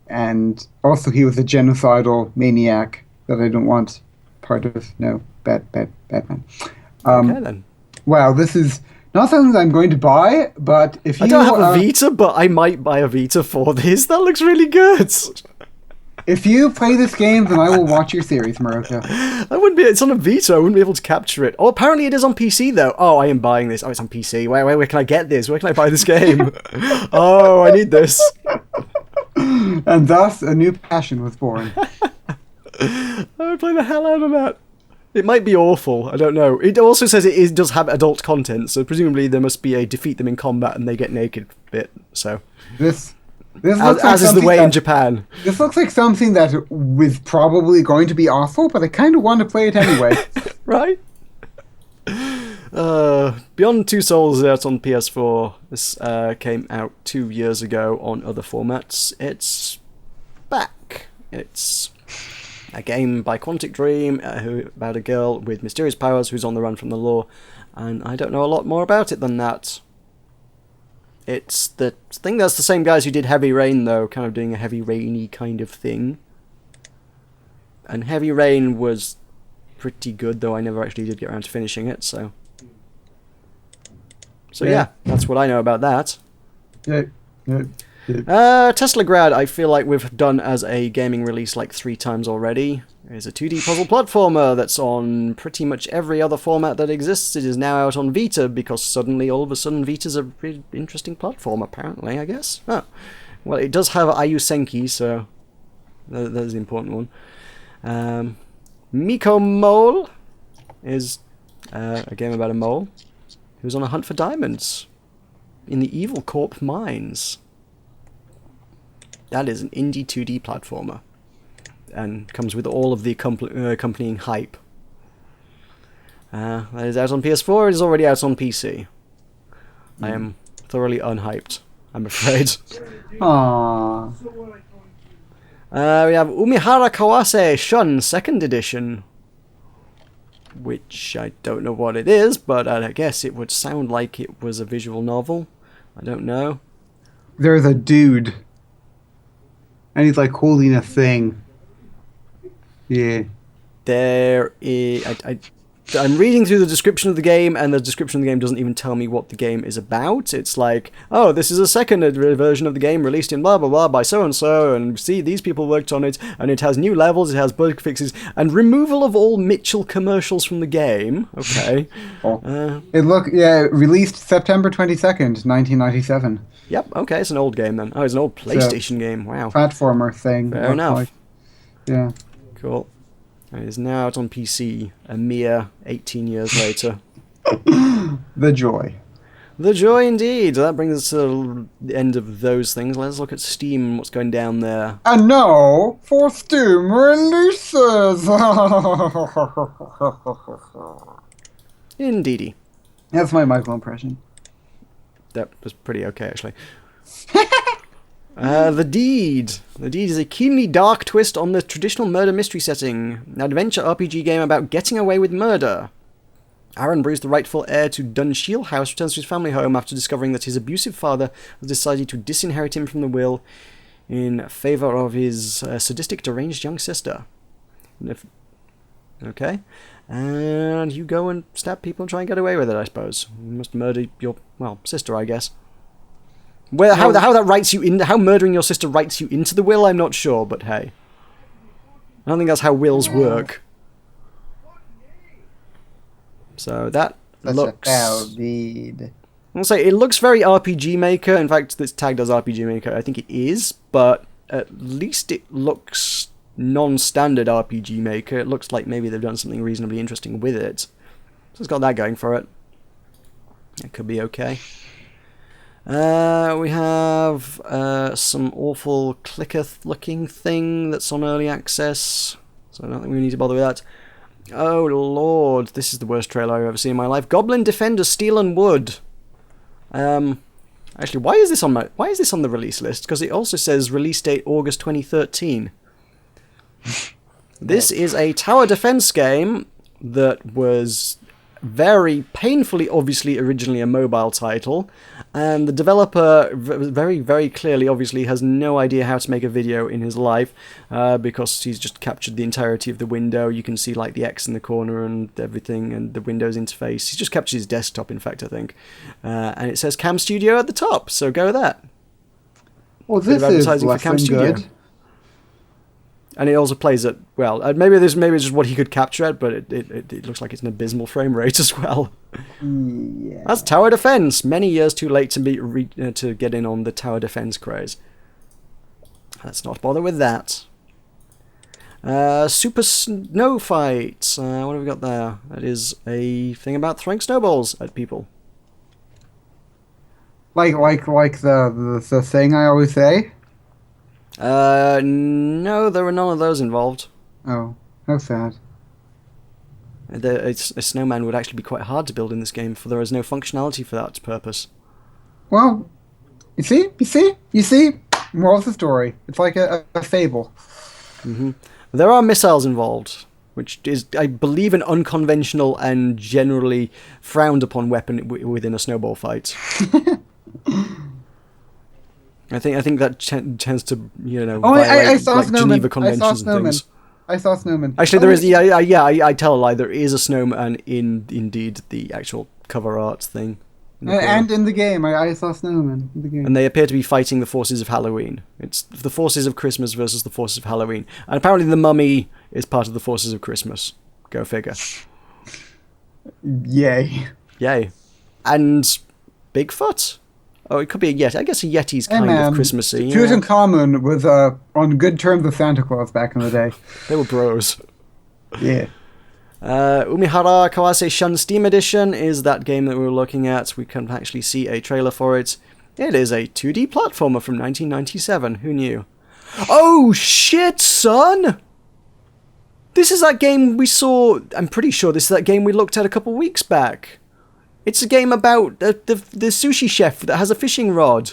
and also he was a genocidal maniac that I don't want part of. No, bad man. Okay, then. Wow, this is not something that I'm going to buy, but if you I don't have a Vita, but I might buy a Vita for this. That looks really good. if you play this game, then I will watch your series, Meroka. I wouldn't be. It's on a Vita. I wouldn't be able to capture it. Oh, apparently it is on PC though. Oh, I am buying this. Oh, it's on PC. Where can I get this? Where can I buy this game? Oh, I need this. And thus, a new passion was born. I would play the hell out of that. It might be awful. I don't know. It also says it does have adult content, so presumably there must be a defeat them in combat and they get naked bit. So This looks like as is the something way in that- Japan. This looks like something that was probably going to be awful, but I kind of want to play it anyway. Right? Beyond Two Souls is out on PS4. This came out 2 years ago on other formats. It's back. It's a game by Quantic Dream about a girl with mysterious powers who's on the run from the law, and I don't know a lot more about it than that. It's the thing that's the same guys who did Heavy Rain, though, kind of doing a Heavy Rainy kind of thing. And Heavy Rain was pretty good, though I never actually did get around to finishing it, so... So yeah, that's what I know about that. Yeah. Teslagrad, I feel like we've done as a gaming release like 3 times already. It's a 2D puzzle platformer that's on pretty much every other format that exists. It is now out on Vita because suddenly, all of a sudden, Vita's a really interesting platform, apparently, I guess. Oh. Well, it does have Ayu Senki, so that's the important one. Miko Mole is a game about a mole who's on a hunt for diamonds in the Evil Corp mines. That is an indie 2D platformer, and comes with all of the accompanying hype. That is out on PS4, it is already out on PC. I am thoroughly unhyped, I'm afraid. Aww. We have Umihara Kawase Shun 2nd Edition, which I don't know what it is, but I guess it would sound like it was a visual novel. I don't know. There's a dude. And he's like holding a thing. Yeah. There is... I'm reading through the description of the game, and the description of the game doesn't even tell me what the game is about. It's like, oh, this is a second version of the game released in blah blah blah by so-and-so, and see, these people worked on it, and it has new levels, it has bug fixes, and removal of all Mitchell commercials from the game. Okay. Released September 22nd, 1997. Yep, okay, it's an old game then. Oh, it's an old PlayStation game, wow. Platformer thing. Fair enough. Yeah. Cool. It is now out on PC, a mere 18 years later. The joy. The joy indeed. That brings us to the end of those things. Let's look at Steam and what's going down there. And now for Steam releases. Indeedy. That's my Michael impression. That was pretty okay, actually. The Deed. The Deed is a keenly dark twist on the traditional murder mystery setting. An adventure RPG game about getting away with murder. Aaron Bruce, the rightful heir to Dunshield House, returns to his family home after discovering that his abusive father has decided to disinherit him from the will in favour of his sadistic, deranged young sister. Okay. And you go and stab people and try and get away with it, I suppose. You must murder your, sister, I guess. Well, how that writes you in, how murdering your sister writes you into the will, I'm not sure, but hey. I don't think that's how wills work. So that looks... I'll say, it looks very RPG Maker. In fact, it's tagged as RPG Maker. I think it is, but at least it looks non-standard RPG Maker. It looks like maybe they've done something reasonably interesting with it. So it's got that going for it. It could be okay. We have some awful clicker-looking thing that's on early access. So I don't think we need to bother with that. Oh lord, this is the worst trailer I've ever seen in my life. Goblin Defender Steel and Wood. Actually, why is this on the release list? Because it also says release date August 2013. This is a tower defense game that was very painfully, obviously, originally a mobile title, and the developer very, very clearly, obviously, has no idea how to make a video in his life, because he's just captured the entirety of the window. You can see, like, the X in the corner and everything, and the Windows interface. He's just captured his desktop, in fact, I think. And it says Cam Studio at the top, so go with that. Well, this is less than good. And it also plays at, well, maybe it's just what he could capture at, but it looks like it's an abysmal frame rate as well. Yeah. That's tower defense. Many years too late to get in on the tower defense craze. Let's not bother with that. Super Snow Fight. What have we got there? That is a thing about throwing snowballs at people. Like the thing I always say? No, there were none of those involved. Oh, how sad. A snowman would actually be quite hard to build in this game, for there is no functionality for that purpose. Well, you see? Moral of the story. It's like a fable. Mm-hmm. There are missiles involved, which is, I believe, an unconventional and generally frowned upon weapon within a snowball fight. I think that tends to, violate Geneva Conventions and things. I saw snowmen. Actually, there is. I tell a lie. There is a snowman in indeed the actual cover art thing. And in the game, I saw snowmen in the game. And they appear to be fighting the forces of Halloween. It's the forces of Christmas versus the forces of Halloween. And apparently, the mummy is part of the forces of Christmas. Go figure. Yay! And Bigfoot. Oh, it could be a Yeti. I guess a Yeti's kind of Christmassy. Tutankhamun was on good terms with Santa Claus back in the day. They were bros. Yeah. Umihara Kawase Shun Steam Edition is that game that we were looking at. We can actually see a trailer for it. It is a 2D platformer from 1997. Who knew? Oh, shit, son! This is that game we saw... I'm pretty sure this is that game we looked at a couple weeks back. It's a game about the sushi chef that has a fishing rod.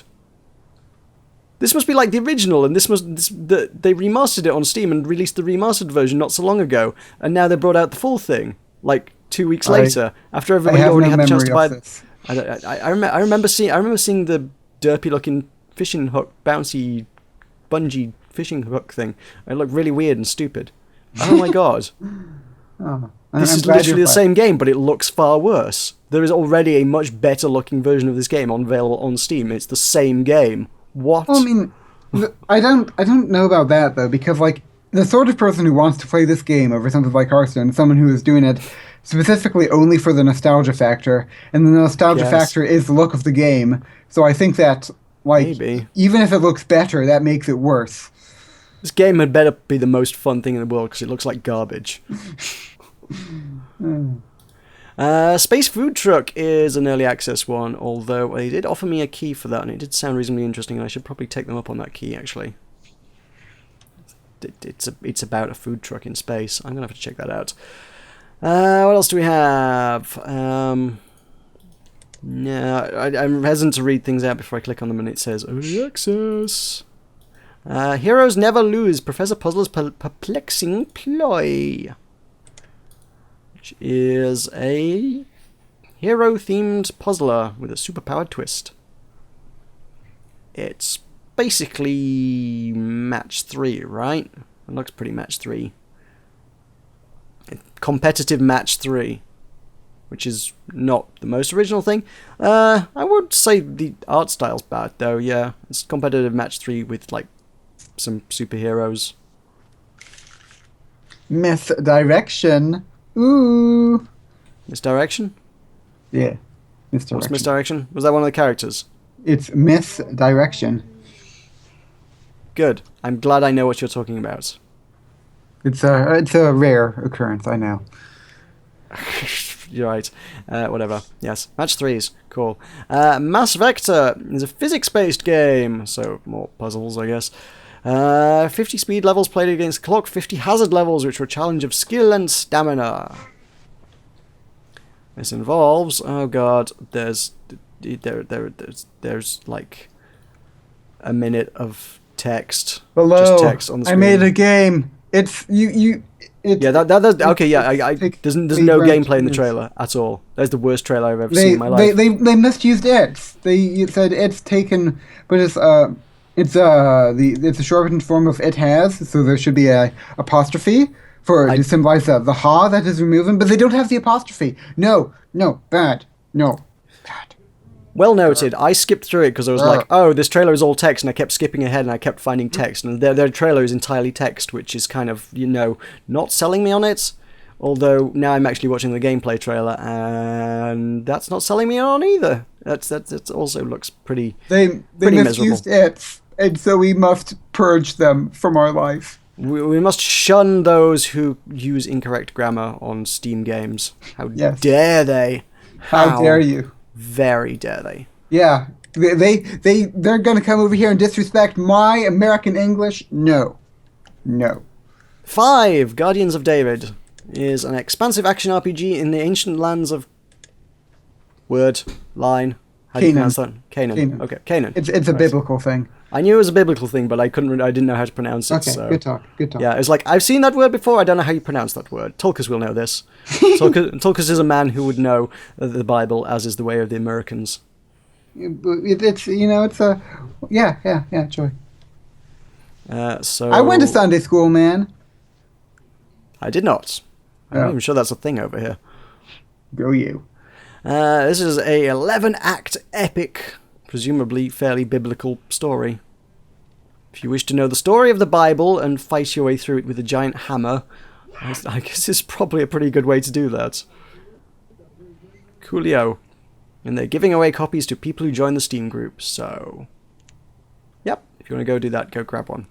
This must be like the original, and they remastered it on Steam and released the remastered version not so long ago, and now they brought out the full thing like 2 weeks later after everybody already had the chance to buy it. I remember seeing the derpy looking fishing hook, bouncy bungee fishing hook thing. It looked really weird and stupid. Oh my god. This is literally the same game, but it looks far worse. There is already a much better looking version of this game available on Steam. It's the same game. What? Well, I mean, I don't know about that though, because like the sort of person who wants to play this game over something like Hearthstone is someone who is doing it specifically only for the nostalgia factor, and the nostalgia factor is the look of the game. So I think that even if it looks better, that makes it worse. This game had better be the most fun thing in the world because it looks like garbage. Space Food Truck is an early access one, although they did offer me a key for that, and it did sound reasonably interesting, and I should probably take them up on that key, actually. It's about a food truck in space. I'm going to have to check that out. What else do we have? No, I'm hesitant to read things out before I click on them, and it says early access. Heroes Never Lose, Professor Puzzler's Perplexing Ploy. Which is a hero-themed puzzler with a superpowered twist. It's basically match 3, right? It looks pretty match 3. Competitive match 3. Which is not the most original thing. I would say the art style's bad, though, yeah. It's competitive match 3 with, like, some superheroes. Misdirection. Ooh. Misdirection? Yeah. Misdirection. What's misdirection? Was that one of the characters? It's misdirection. Good. I'm glad I know what you're talking about. It's a rare occurrence, I know. You're right. Whatever. Yes. Match 3s. Cool. Mass Vector is a physics-based game, so more puzzles, I guess. 50 speed levels played against clock, 50 hazard levels, which were a challenge of skill and stamina. This involves, oh god, there's like a minute of text. Below, just text on the screen. I made a game. It's you. It's, yeah, that's okay. Yeah, there's no gameplay in the years. trailer at all. That's the worst trailer I've ever seen in my life. They misused it. They said it's taken, but it's a shortened form of it has. So there should be a apostrophe to symbolize the ha that is removing, but they don't have the apostrophe. No, bad. Well noted. I skipped through it because I was like, oh, this trailer is all text, and I kept skipping ahead and I kept finding text. And their trailer is entirely text, which is kind of, not selling me on it. Although now I'm actually watching the gameplay trailer, and that's not selling me on either. That also looks pretty They pretty misused miserable. it, and so we must purge them from our life. We must shun those who use incorrect grammar on Steam games. How Yes. dare they? How dare you? Very dare they. Yeah, they're gonna come over here and disrespect my American English. No. 5. Guardians of David is an expansive action RPG in the ancient lands of line. How do you Canaan. pronounce that? Canaan. Okay, Canaan. It's a Right. biblical thing. I knew it was a biblical thing, but I didn't know how to pronounce it. Okay, So. good talk. Yeah, it's like, I've seen that word before, I don't know how you pronounce that word. Tulkas will know this. Tulkas is a man who would know the Bible, as is the way of the Americans. It's a yeah, Joy. So I went to Sunday school, man. I did not. I'm not Oh. even sure that's a thing over here. Go you. This is a 11-act epic, presumably fairly biblical story. If you wish to know the story of the Bible and fight your way through it with a giant hammer, I guess it's probably a pretty good way to do that. Coolio. And they're giving away copies to people who join the Steam group, so... Yep, if you want to go do that, go grab one.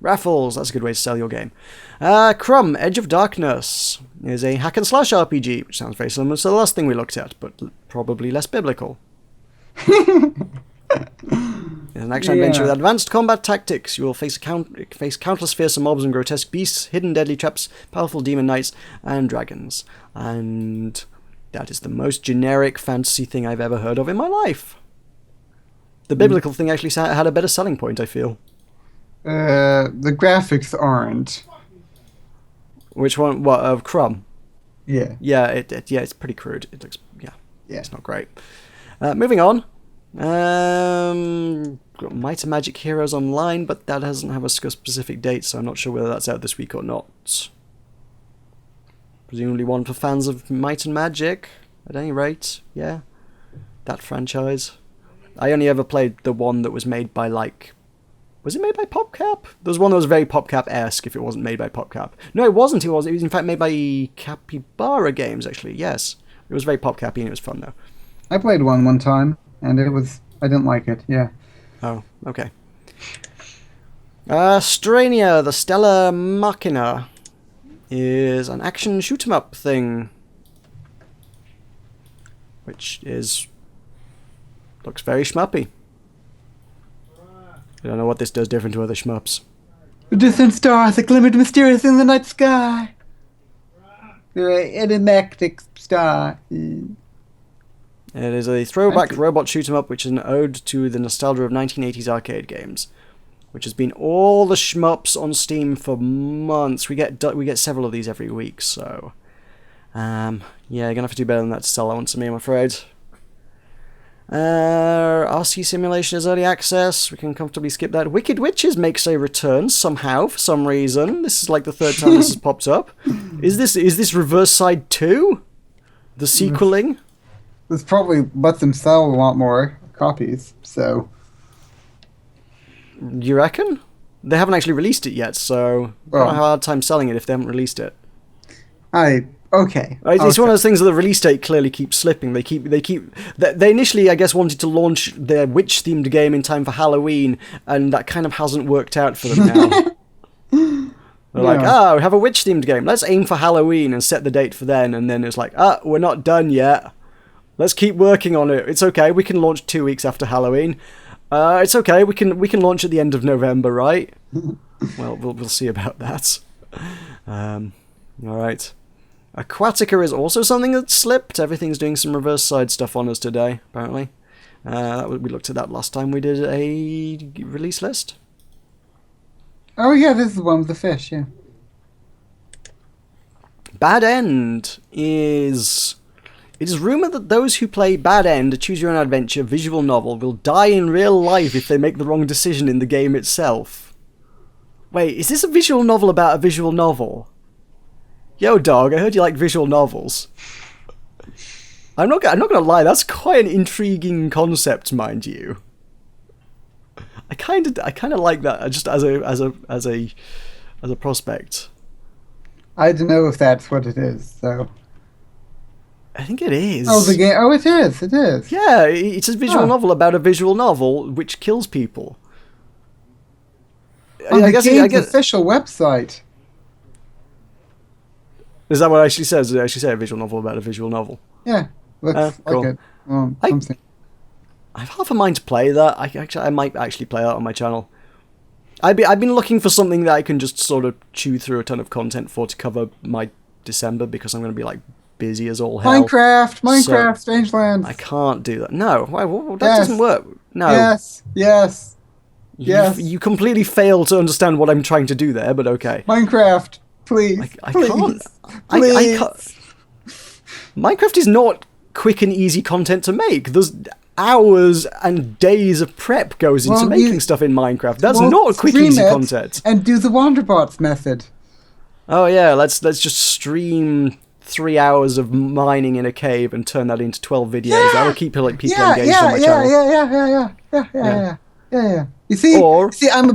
Raffles, that's a good way to sell your game. Crumb, Edge of Darkness is a hack and slash RPG, which sounds very similar to the last thing we looked at, but probably less biblical. It's an action adventure with advanced combat tactics. You will face countless fearsome mobs and grotesque beasts, hidden deadly traps, powerful demon knights, and dragons. And that is the most generic fantasy thing I've ever heard of in my life. The biblical thing actually had a better selling point, I feel. The graphics aren't. Which one? What, of Crumb? Yeah. Yeah, it's pretty crude. It looks, Yeah. it's not great. Moving on. Got Might and Magic Heroes Online, but that doesn't have a specific date, so I'm not sure whether that's out this week or not. Presumably one for fans of Might and Magic, at any rate. Yeah, that franchise. I only ever played the one that was made by, like... Was it made by PopCap? There was one that was very PopCap-esque if it wasn't made by PopCap. No, it wasn't. It was in fact made by Capybara Games, actually. Yes. It was very PopCap-y and it was fun, though. I played one time, and I didn't like it. Yeah. Oh, okay. Strania, the Stellar Machina, is an action shoot-'em-up thing, which looks very shmuppy. I don't know what this does different to other shmups. The distant stars that glimmered mysterious in the night sky. The enigmatic star. It is a throwback robot shoot 'em up, which is an ode to the nostalgia of 1980s arcade games. which has been all the shmups on Steam for months. We get several of these every week, so yeah, you're gonna have to do better than that to sell that one to me, I'm afraid. RC Simulation is early access. We can comfortably skip that. Wicked Witches makes a return somehow, for some reason. This is like the third time this has popped up. Is this Reverse Side 2? The sequeling? This probably lets them sell a lot more copies, so... You reckon? They haven't actually released it yet, so I have a hard time selling it if they haven't released it. Okay. It's one of those things that the release date clearly keeps slipping. They initially, I guess, wanted to launch their witch-themed game in time for Halloween, and that kind of hasn't worked out for them now. They're like, we have a witch-themed game. Let's aim for Halloween and set the date for then. And then it's like, we're not done yet. Let's keep working on it. It's okay. We can launch 2 weeks after Halloween. It's okay. We can launch at the end of November, right? Well, we'll see about that. All right. Aquatica is also something that slipped. Everything's doing some reverse side stuff on us today, apparently. We looked at that last time we did a release list. Oh yeah, this is the one with the fish, yeah. Bad End is... It is rumoured that those who play Bad End, a choose-your-own-adventure visual novel, will die in real life if they make the wrong decision in the game itself. Wait, is this a visual novel about a visual novel? Yo, dog, I heard you like visual novels. I'm not gonna lie, that's quite an intriguing concept, mind you. I kind of like that, just as a prospect. I don't know if that's what it is, so... I think it is. Oh, the game. Oh, it is. It is. Yeah, it's a visual novel about a visual novel which kills people. On the game's official website. Is that what it actually says? Does it actually say a visual novel about a visual novel? Yeah, looks cool. like it. Something. I have half a mind to play that. I might actually play that on my channel. I've been looking for something that I can just sort of chew through a ton of content for to cover my December, because I'm going to be like busy as all hell. Minecraft, so Strangelands. I can't do that. No, that doesn't work. No. Yes. You completely fail to understand what I'm trying to do there, but okay. Minecraft, please. I please, can't. Please. I can't. Minecraft is not quick and easy content to make. There's hours and days of prep goes into making stuff in Minecraft. That's not quick, easy content. And do the Wanderbots method. Oh yeah, let's just stream 3 hours of mining in a cave and turn that into 12 videos. That'll keep people engaged on my channel. Yeah. You see, I'm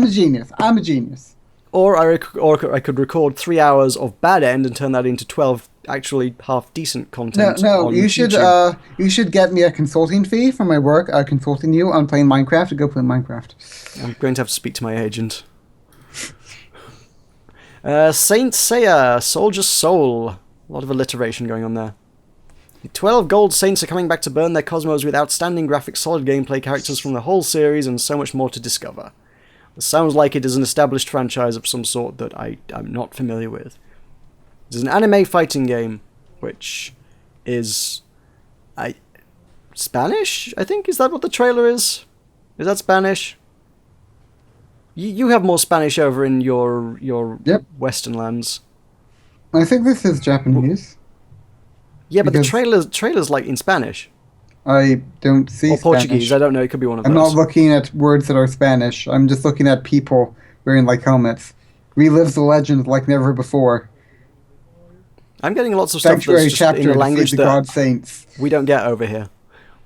a genius. I'm a genius. Or I could record 3 hours of Bad End and turn that into 12 actually half decent content. No, on you YouTube. you should get me a consulting fee for my work. Consulting you on playing Minecraft. To go play Minecraft. I'm going to have to speak to my agent. Saint Seiya, Soldier Soul. A lot of alliteration going on there. The 12 gold saints are coming back to burn their cosmos with outstanding graphics, solid gameplay, characters from the whole series, and so much more to discover. It sounds like it is an established franchise of some sort that I'm not familiar with. It is an anime fighting game, which is... Spanish, I think? Is that what the trailer is? Is that Spanish? You have more Spanish over in your Western lands. I think this is Japanese. Yeah, but the trailer's like in Spanish. I don't see or Portuguese. Spanish. I don't know. It could be one of those. I'm not looking at words that are Spanish. I'm just looking at people wearing like helmets. Relive the legend like never before. I'm getting lots of stuff that's just in a language that God Saints. We don't get over here.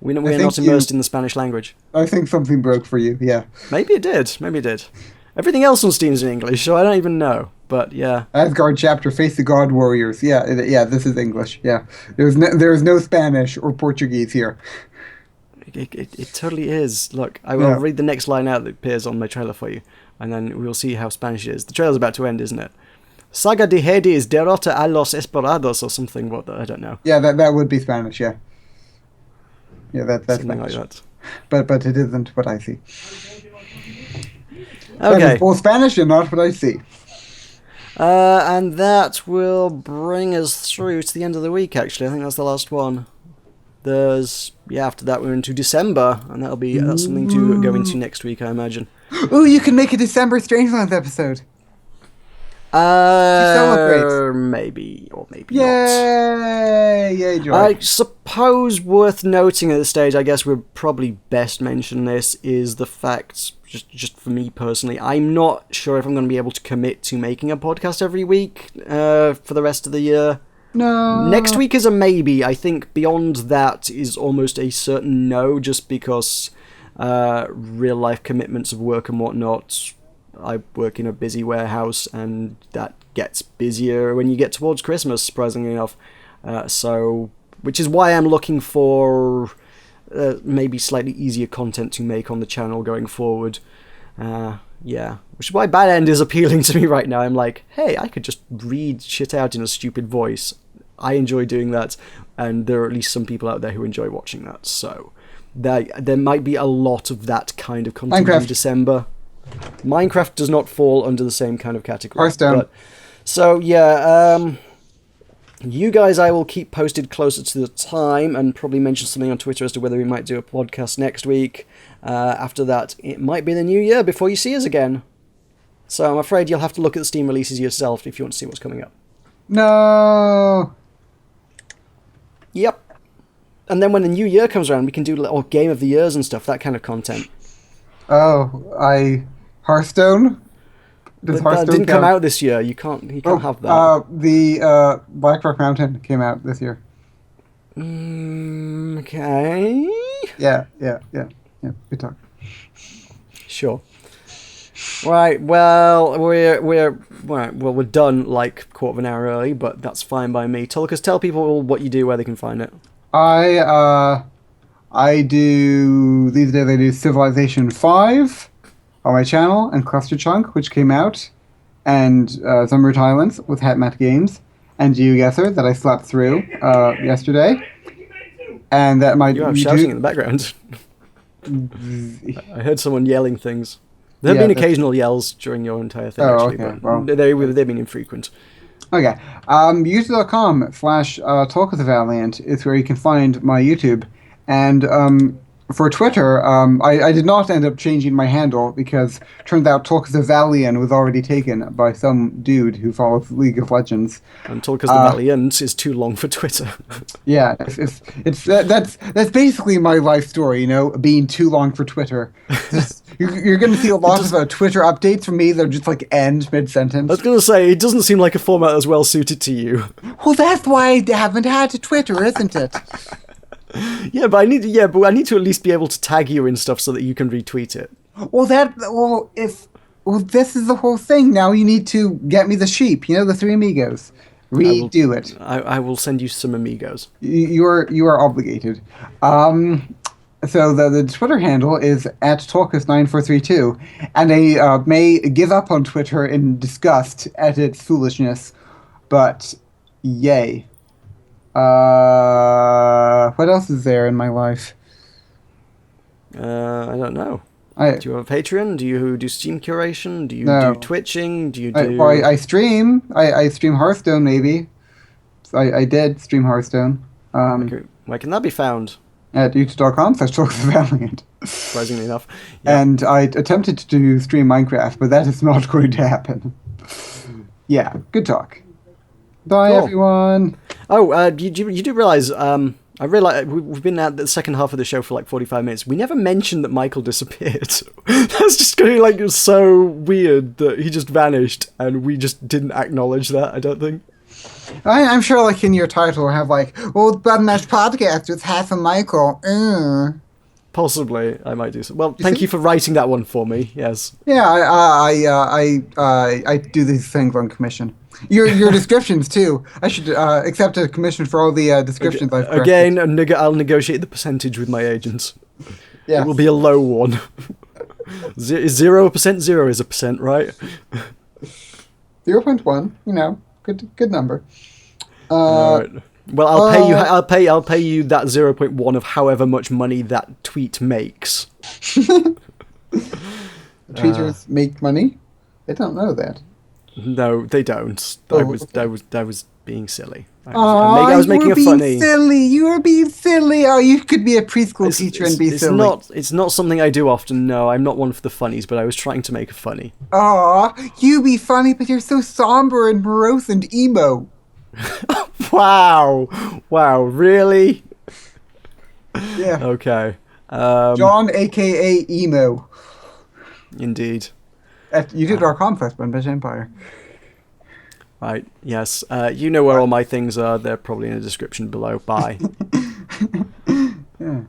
We're not immersed in the Spanish language. I think something broke for you, yeah. Maybe it did. Everything else on Steam is in English, so I don't even know. But yeah. Asgard chapter, Face the God Warriors. Yeah, this is English. Yeah. There is no Spanish or Portuguese here. It totally is. Look, I will read the next line out that appears on my trailer for you, and then we'll see how Spanish it is. The trailer's about to end, isn't it? Saga de Hades, derrota a los esperados, or something. I don't know. Yeah, that would be Spanish, yeah. Yeah, that's something Spanish. Like that. But it isn't what I see. Okay. That is both Spanish and not what I see. And that will bring us through to the end of the week, actually. I think that's the last one. After that we're into December, and that's something to go into next week, I imagine. Ooh, you can make a December Strangelands episode. celebrate. Maybe or maybe not. Yay, Joy. I suppose worth noting at this stage, I guess we'll probably best mention this, is the fact, just for me personally, I'm not sure if I'm going to be able to commit to making a podcast every week for the rest of the year. No. Next week is a maybe. I think beyond that is almost a certain no, just because real life commitments of work and whatnot. I work in a busy warehouse, and that gets busier when you get towards Christmas, surprisingly enough. Which is why I'm looking for maybe slightly easier content to make on the channel going forward. Which is why Bad End is appealing to me right now. I'm like, hey, I could just read shit out in a stupid voice. I enjoy doing that, and there are at least some people out there who enjoy watching that. So there might be a lot of that kind of content in December. Minecraft does not fall under the same kind of category. Hearthstone. You guys, I will keep posted closer to the time and probably mention something on Twitter as to whether we might do a podcast next week. After that, it might be the new year before you see us again. So I'm afraid you'll have to look at the Steam releases yourself if you want to see what's coming up. No. Yep. And then when the new year comes around, we can do Game of the Years and stuff, that kind of content. Hearthstone? But that didn't come out this year. You can't have that. The Black Rock Mountain came out this year. Okay. Yeah. Good talk. Sure. Right. Well, we're done like a quarter of an hour early, but that's fine by me. Tulkas, tell people what you do, where they can find it. I do these days. I do Civilization 5 on my channel, and Cluster Chunk, which came out, and Zumruit Islands with Hatmat Games, and GeoGuessr that I slept through yesterday, and that my you have shouting in the background. I heard someone yelling things. There have been occasional yells during your entire thing, actually, but they've been infrequent. Okay. YouTube.com/Talk of the Valiant is where you can find my YouTube. And for Twitter, I did not end up changing my handle because turns out Tulkas the Valiant was already taken by some dude who follows League of Legends. And Tulkas the Valiant is too long for Twitter. Yeah, that's basically my life story, being too long for Twitter. You're going to see a lot of Twitter updates from me that just end mid-sentence. I was going to say, it doesn't seem like a format that's well suited to you. Well, that's why I haven't had a Twitter, isn't it? Yeah, but I need to at least be able to tag you in stuff so that you can retweet it. This is the whole thing. Now you need to get me the sheep. The three amigos. Redo it. I will send you some amigos. You are obligated. So the Twitter handle is @Tulkas9432, and I may give up on Twitter in disgust at its foolishness, but yay. What else is there in my life? I don't know. Do you have a Patreon? Do you do Steam curation? Do you do Twitching? Do you do... I stream. I stream Hearthstone, maybe. I did stream Hearthstone. Where can that be found? At youtube.com/TalkOfTheValiant. Surprisingly enough. Yeah. And I attempted to stream Minecraft, but that is not going to happen. Yeah, good talk. Bye, everyone. Oh, you do realise, I realize we've been at the second half of the show for 45 minutes. We never mentioned that Michael disappeared. That's just going so weird that he just vanished, and we just didn't acknowledge that, I don't think. I'm sure, in your title, have Bad Match Podcast with Half and Michael. Possibly, I might do so. Well, thank you for writing that one for me. Yes. Yeah, I do these things on commission. Your descriptions too. I should accept a commission for all the descriptions I've corrected. Again, I'll negotiate the percentage with my agents. Yeah, it will be a low one. 0%, 0 is a percent, right? 0.1. Good number. Right. Well, I'll pay you that 0.1 of however much money that tweet makes. Tweeters make money? They don't know that. No, they don't. being silly. I Oh, was you making were a being funny. silly. You were being silly. Oh, you could be a preschool teacher and be It's silly. not. It's not something I do often. No, I'm not one for the funnies. But I was trying to make a funny. Aw, you be funny, but you're so somber and morose and emo. Wow. Wow. Really? Yeah. Okay. John, aka emo. Indeed. You did our contest on British Empire. Right. Yes. You know where all my things are. They're probably in the description below. Bye. Yeah.